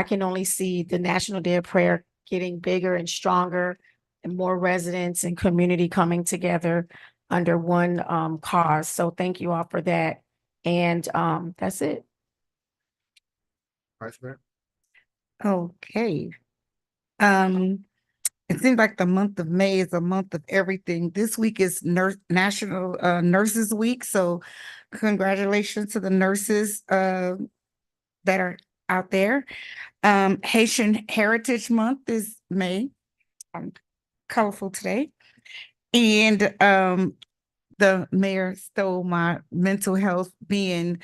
can only see the National Day of Prayer getting bigger and stronger and more residents and community coming together under one cause. So thank you all for that. And that's it. Vice Mayor. Okay. It seems like the month of May is a month of everything. This week is National Nurses Week, so congratulations to the nurses that are out there. Haitian Heritage Month is May. Colorful today. And the mayor stole my mental health being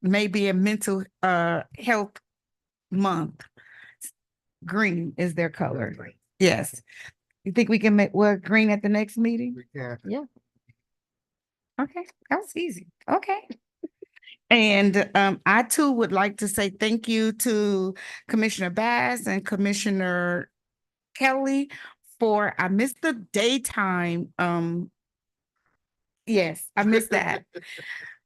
maybe a mental health month. Green is their color. Yes. You think we can wear green at the next meeting? We can. Yeah. Okay, that was easy. Okay. And I too would like to say thank you to Commissioner Bass and Commissioner Kelly I missed the daytime. Yes, I missed that.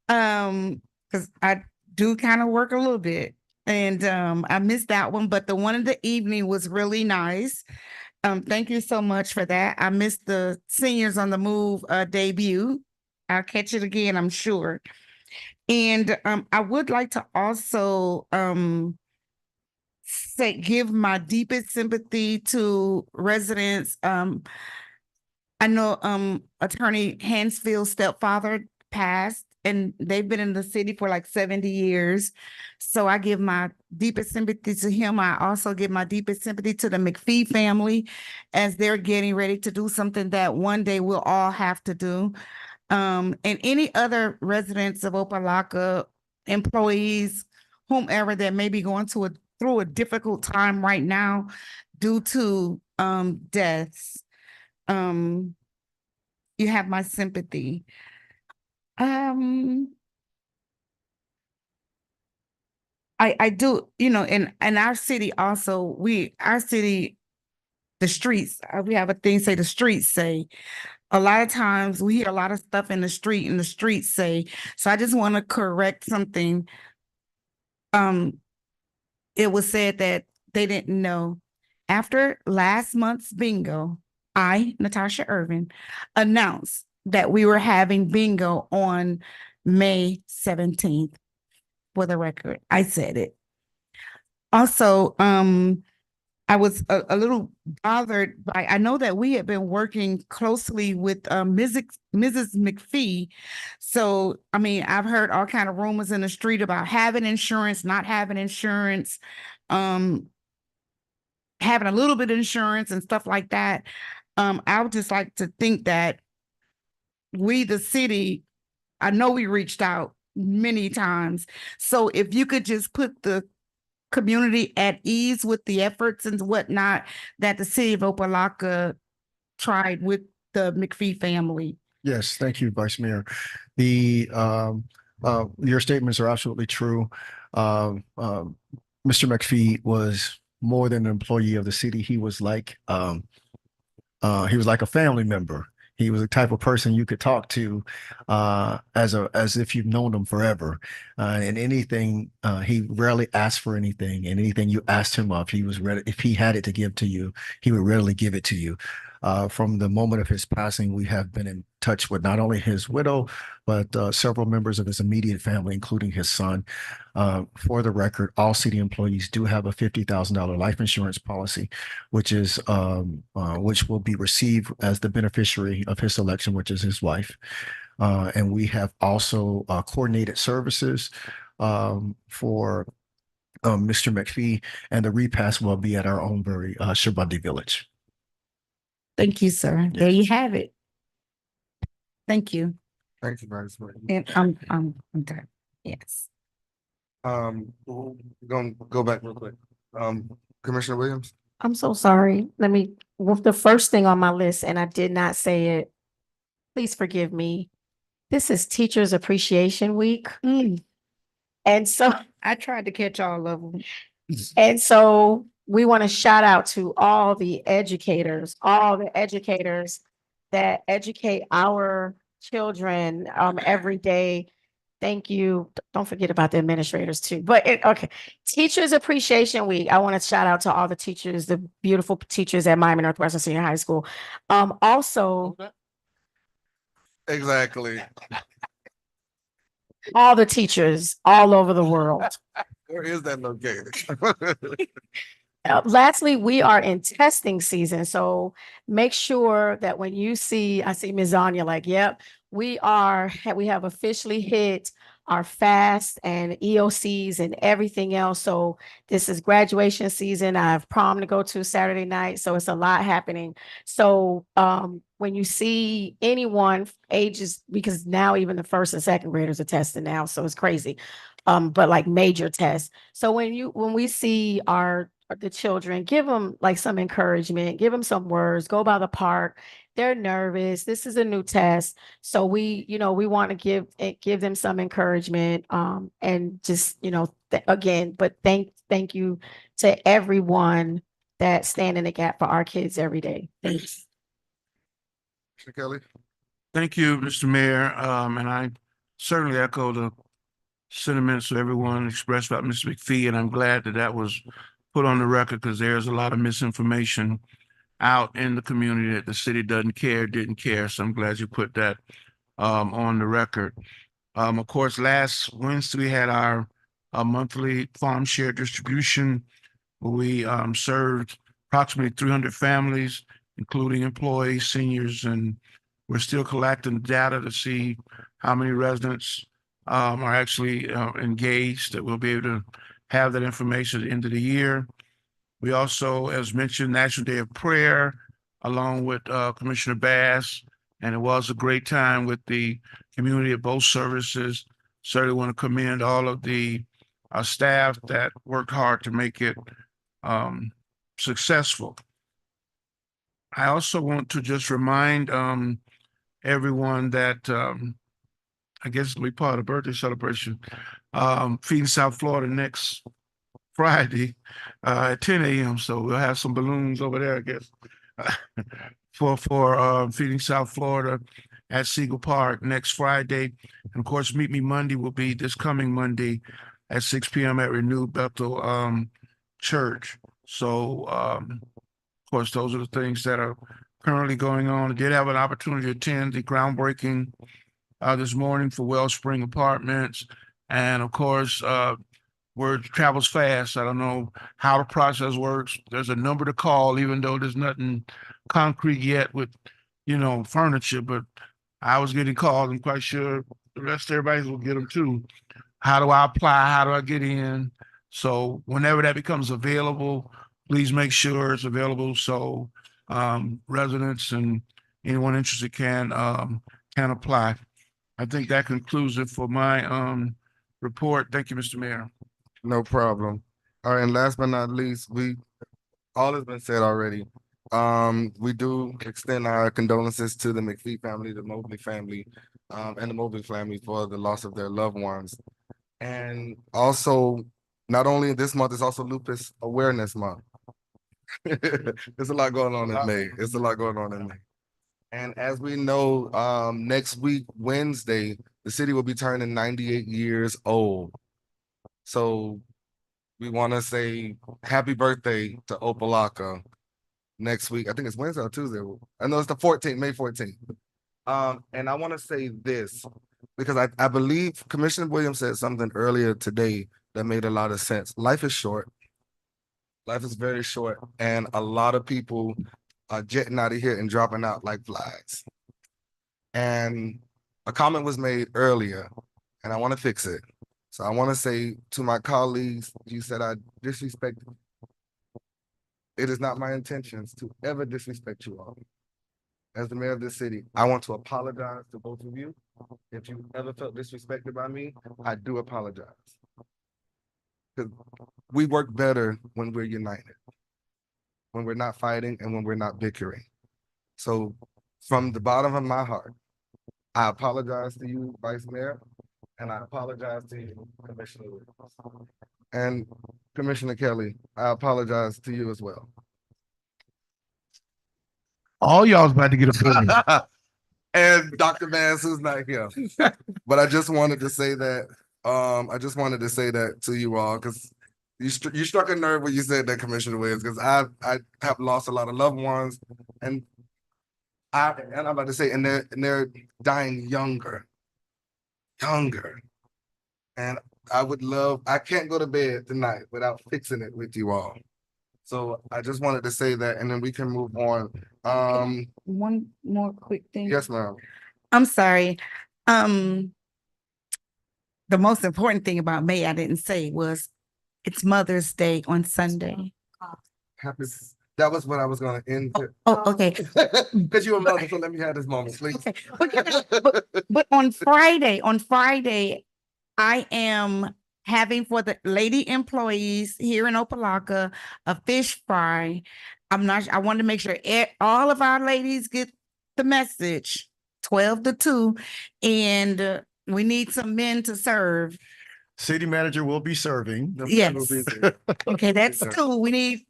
Because I do kind of work a little bit. And I missed that one, but the one in the evening was really nice. Thank you so much for that. I missed the Seniors on the Move debut. I'll catch it again, I'm sure. And I would like to also give my deepest sympathy to residents. I know Attorney Hansfield's stepfather passed, and they've been in the city for like 70 years. So I give my deepest sympathy to him. I also give my deepest sympathy to the McPhee family as they're getting ready to do something that one day we'll all have to do. And any other residents of Opa-locka, employees, whomever that may be going through a difficult time right now due to deaths. You have my sympathy. I do, in our city also, our city, the streets, we have a thing say the streets say. A lot of times we hear a lot of stuff in the street and the streets say. So I just want to correct something. It was said that they didn't know. After last month's bingo, I, Natasha Irvin, announced that we were having bingo on May 17th. For the record, I said it. Also, I was a little bothered by, I know that we had been working closely with Mrs. McPhee. So, I mean, I've heard all kind of rumors in the street about having insurance, not having insurance, having a little bit of insurance and stuff like that. I would just like to think that we, the city, I know we reached out many times. So if you could just put the community at ease with the efforts and whatnot that the city of Opa-locka tried with the McPhee family. Yes, thank you, Vice Mayor. Your statements are absolutely true. Mr. McPhee was more than an employee of the city. He was like a family member. He was the type of person you could talk to as if you've known him forever. And anything, he rarely asked for anything. And anything you asked him of, he was ready. If he had it to give to you, he would readily give it to you. From the moment of his passing, we have been in touch with not only his widow, but several members of his immediate family, including his son. For the record, all city employees do have a $50,000 life insurance policy, which will be received as the beneficiary of his selection, which is his wife. And we have also coordinated services for Mr. McPhee, and the repast will be at our own very Shabandi Village. Thank you, sir. There you have it. Thank you. Thank you, Vice Mayor. And I'm done. Yes. We're gonna go back real quick. Commissioner Williams? I'm so sorry. With the first thing on my list, and I did not say it, please forgive me. This is Teachers Appreciation Week. And so I tried to catch all of them. And so we want to shout out to all the educators that educate our children every day. Thank you. Don't forget about the administrators too. But okay, Teachers Appreciation Week. I want to shout out to all the teachers, the beautiful teachers at Miami Northwestern Senior High School. Also, Exactly. all the teachers all over the world. Where is that located? Lastly, we are in testing season, so make sure that when you see, I see Ms. Anya like, yep, we have officially hit our FAST and EOCs and everything else. So this is graduation season. I have prom to go to Saturday night, so it's a lot happening. So when you see anyone ages, because now even the first and second graders are testing now, so it's crazy. but like major tests. So when we see the children, give them like some encouragement, give them some words, go by the park. They're nervous. This is a new test. So we want to give them some encouragement, and just, again, but thank you to everyone that stand in the gap for our kids every day. Thanks. Mr. Kelly? Thank you, Mr. Mayor. And I certainly echo the sentiments of everyone expressed about Mr. McPhee, and I'm glad that that was put on the record because there's a lot of misinformation out in the community that the city didn't care. So I'm glad you put that on the record. Of course, last Wednesday we had our monthly farm share distribution. We served approximately 300 families, including employees, seniors, and we're still collecting data to see how many residents are actually engaged, that we'll be able to have that information at the end of the year. We also, as mentioned, National Day of Prayer, along with Commissioner Bass, and it was a great time with the community of both services. Certainly want to commend all of the staff that worked hard to make it successful. I also want to just remind everyone that I guess it'll be part of the birthday celebration. Feeding South Florida next Friday at 10 a.m. So we'll have some balloons over there, I guess, for Feeding South Florida at Siegel Park next Friday. And of course, Meet Me Monday will be this coming Monday at 6 p.m. at Renewed Bethel Church. So, of course, those are the things that are currently going on. I did have an opportunity to attend the groundbreaking this morning for Wellspring Apartments. And of course, word travels fast. I don't know how the process works. There's a number to call, even though there's nothing concrete yet with, furniture, but I was getting calls. I'm quite sure the rest of everybody will get them too. How do I apply? How do I get in? So whenever that becomes available, please make sure it's available so residents and anyone interested can apply. I think that concludes it for my report. Thank you, Mr. Mayor. No problem. All right, and last but not least, all has been said already. We do extend our condolences to the McPhee family, the Mobley family, and the Mobley family for the loss of their loved ones. And also, not only this month, it's also Lupus Awareness Month. There's a lot going on in May. It's a lot going on in May. And as we know, next week, Wednesday, the city will be turning 98 years old. So we want to say happy birthday to Opa-locka next week. I think it's Wednesday or Tuesday. I know it's the 14th, May 14th. And I want to say this because I believe Commissioner Williams said something earlier today that made a lot of sense. Life is short. Life is very short. And a lot of people are jetting out of here and dropping out like flies. And a comment was made earlier, and I want to fix it. So I want to say to my colleagues, you said I disrespected. It is not my intentions to ever disrespect you all. As the mayor of this city, I want to apologize to both of you. If you ever felt disrespected by me, I do apologize. Because we work better when we're united, when we're not fighting and when we're not bickering. So from the bottom of my heart, I apologize to you, Vice Mayor, and I apologize to you, Commissioner Williams. And Commissioner Kelly, I apologize to you as well. All y'all's about to get a bully. And Dr. Vance, who's not here. But I just wanted to say that, to you all, because you struck a nerve when you said that, Commissioner Williams, because I have lost a lot of loved ones, and I'm about to say, and they're dying younger. And I can't go to bed tonight without fixing it with you all. So I just wanted to say that, and then we can move on. One more quick thing. Yes, ma'am. I'm sorry. The most important thing about May I didn't say was it's Mother's Day on Sunday. That was what I was gonna end with. Oh, okay. Because you're a mother, so let me have this moment, please. Okay. But on Friday, I am having for the lady employees here in Opa-locka a fish fry. I want to make sure all of our ladies get the message, 12 to 2, and we need some men to serve. City manager will be serving. Yes. Okay, that's 2. We need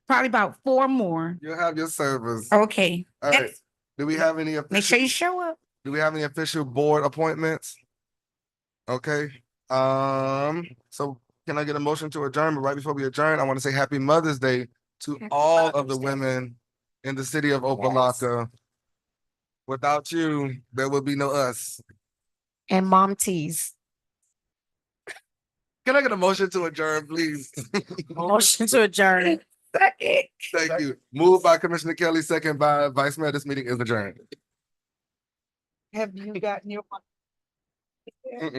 probably about 4 more. You'll have your servers. Okay. All right. Do we have any Make sure official, you show up. do we have any official board appointments? Okay, so can I get a motion to adjourn? But right before we adjourn, I want to say Happy Mother's Day to Happy all of Mother's the Day. women in the city of Opa-locka. Without you, there would be no us. And mom teas. Can I get a motion to adjourn, please? Motion to adjourn. Thank you. Moved by Commissioner Kelly, second by Vice Mayor. This meeting is adjourned. Have you gotten your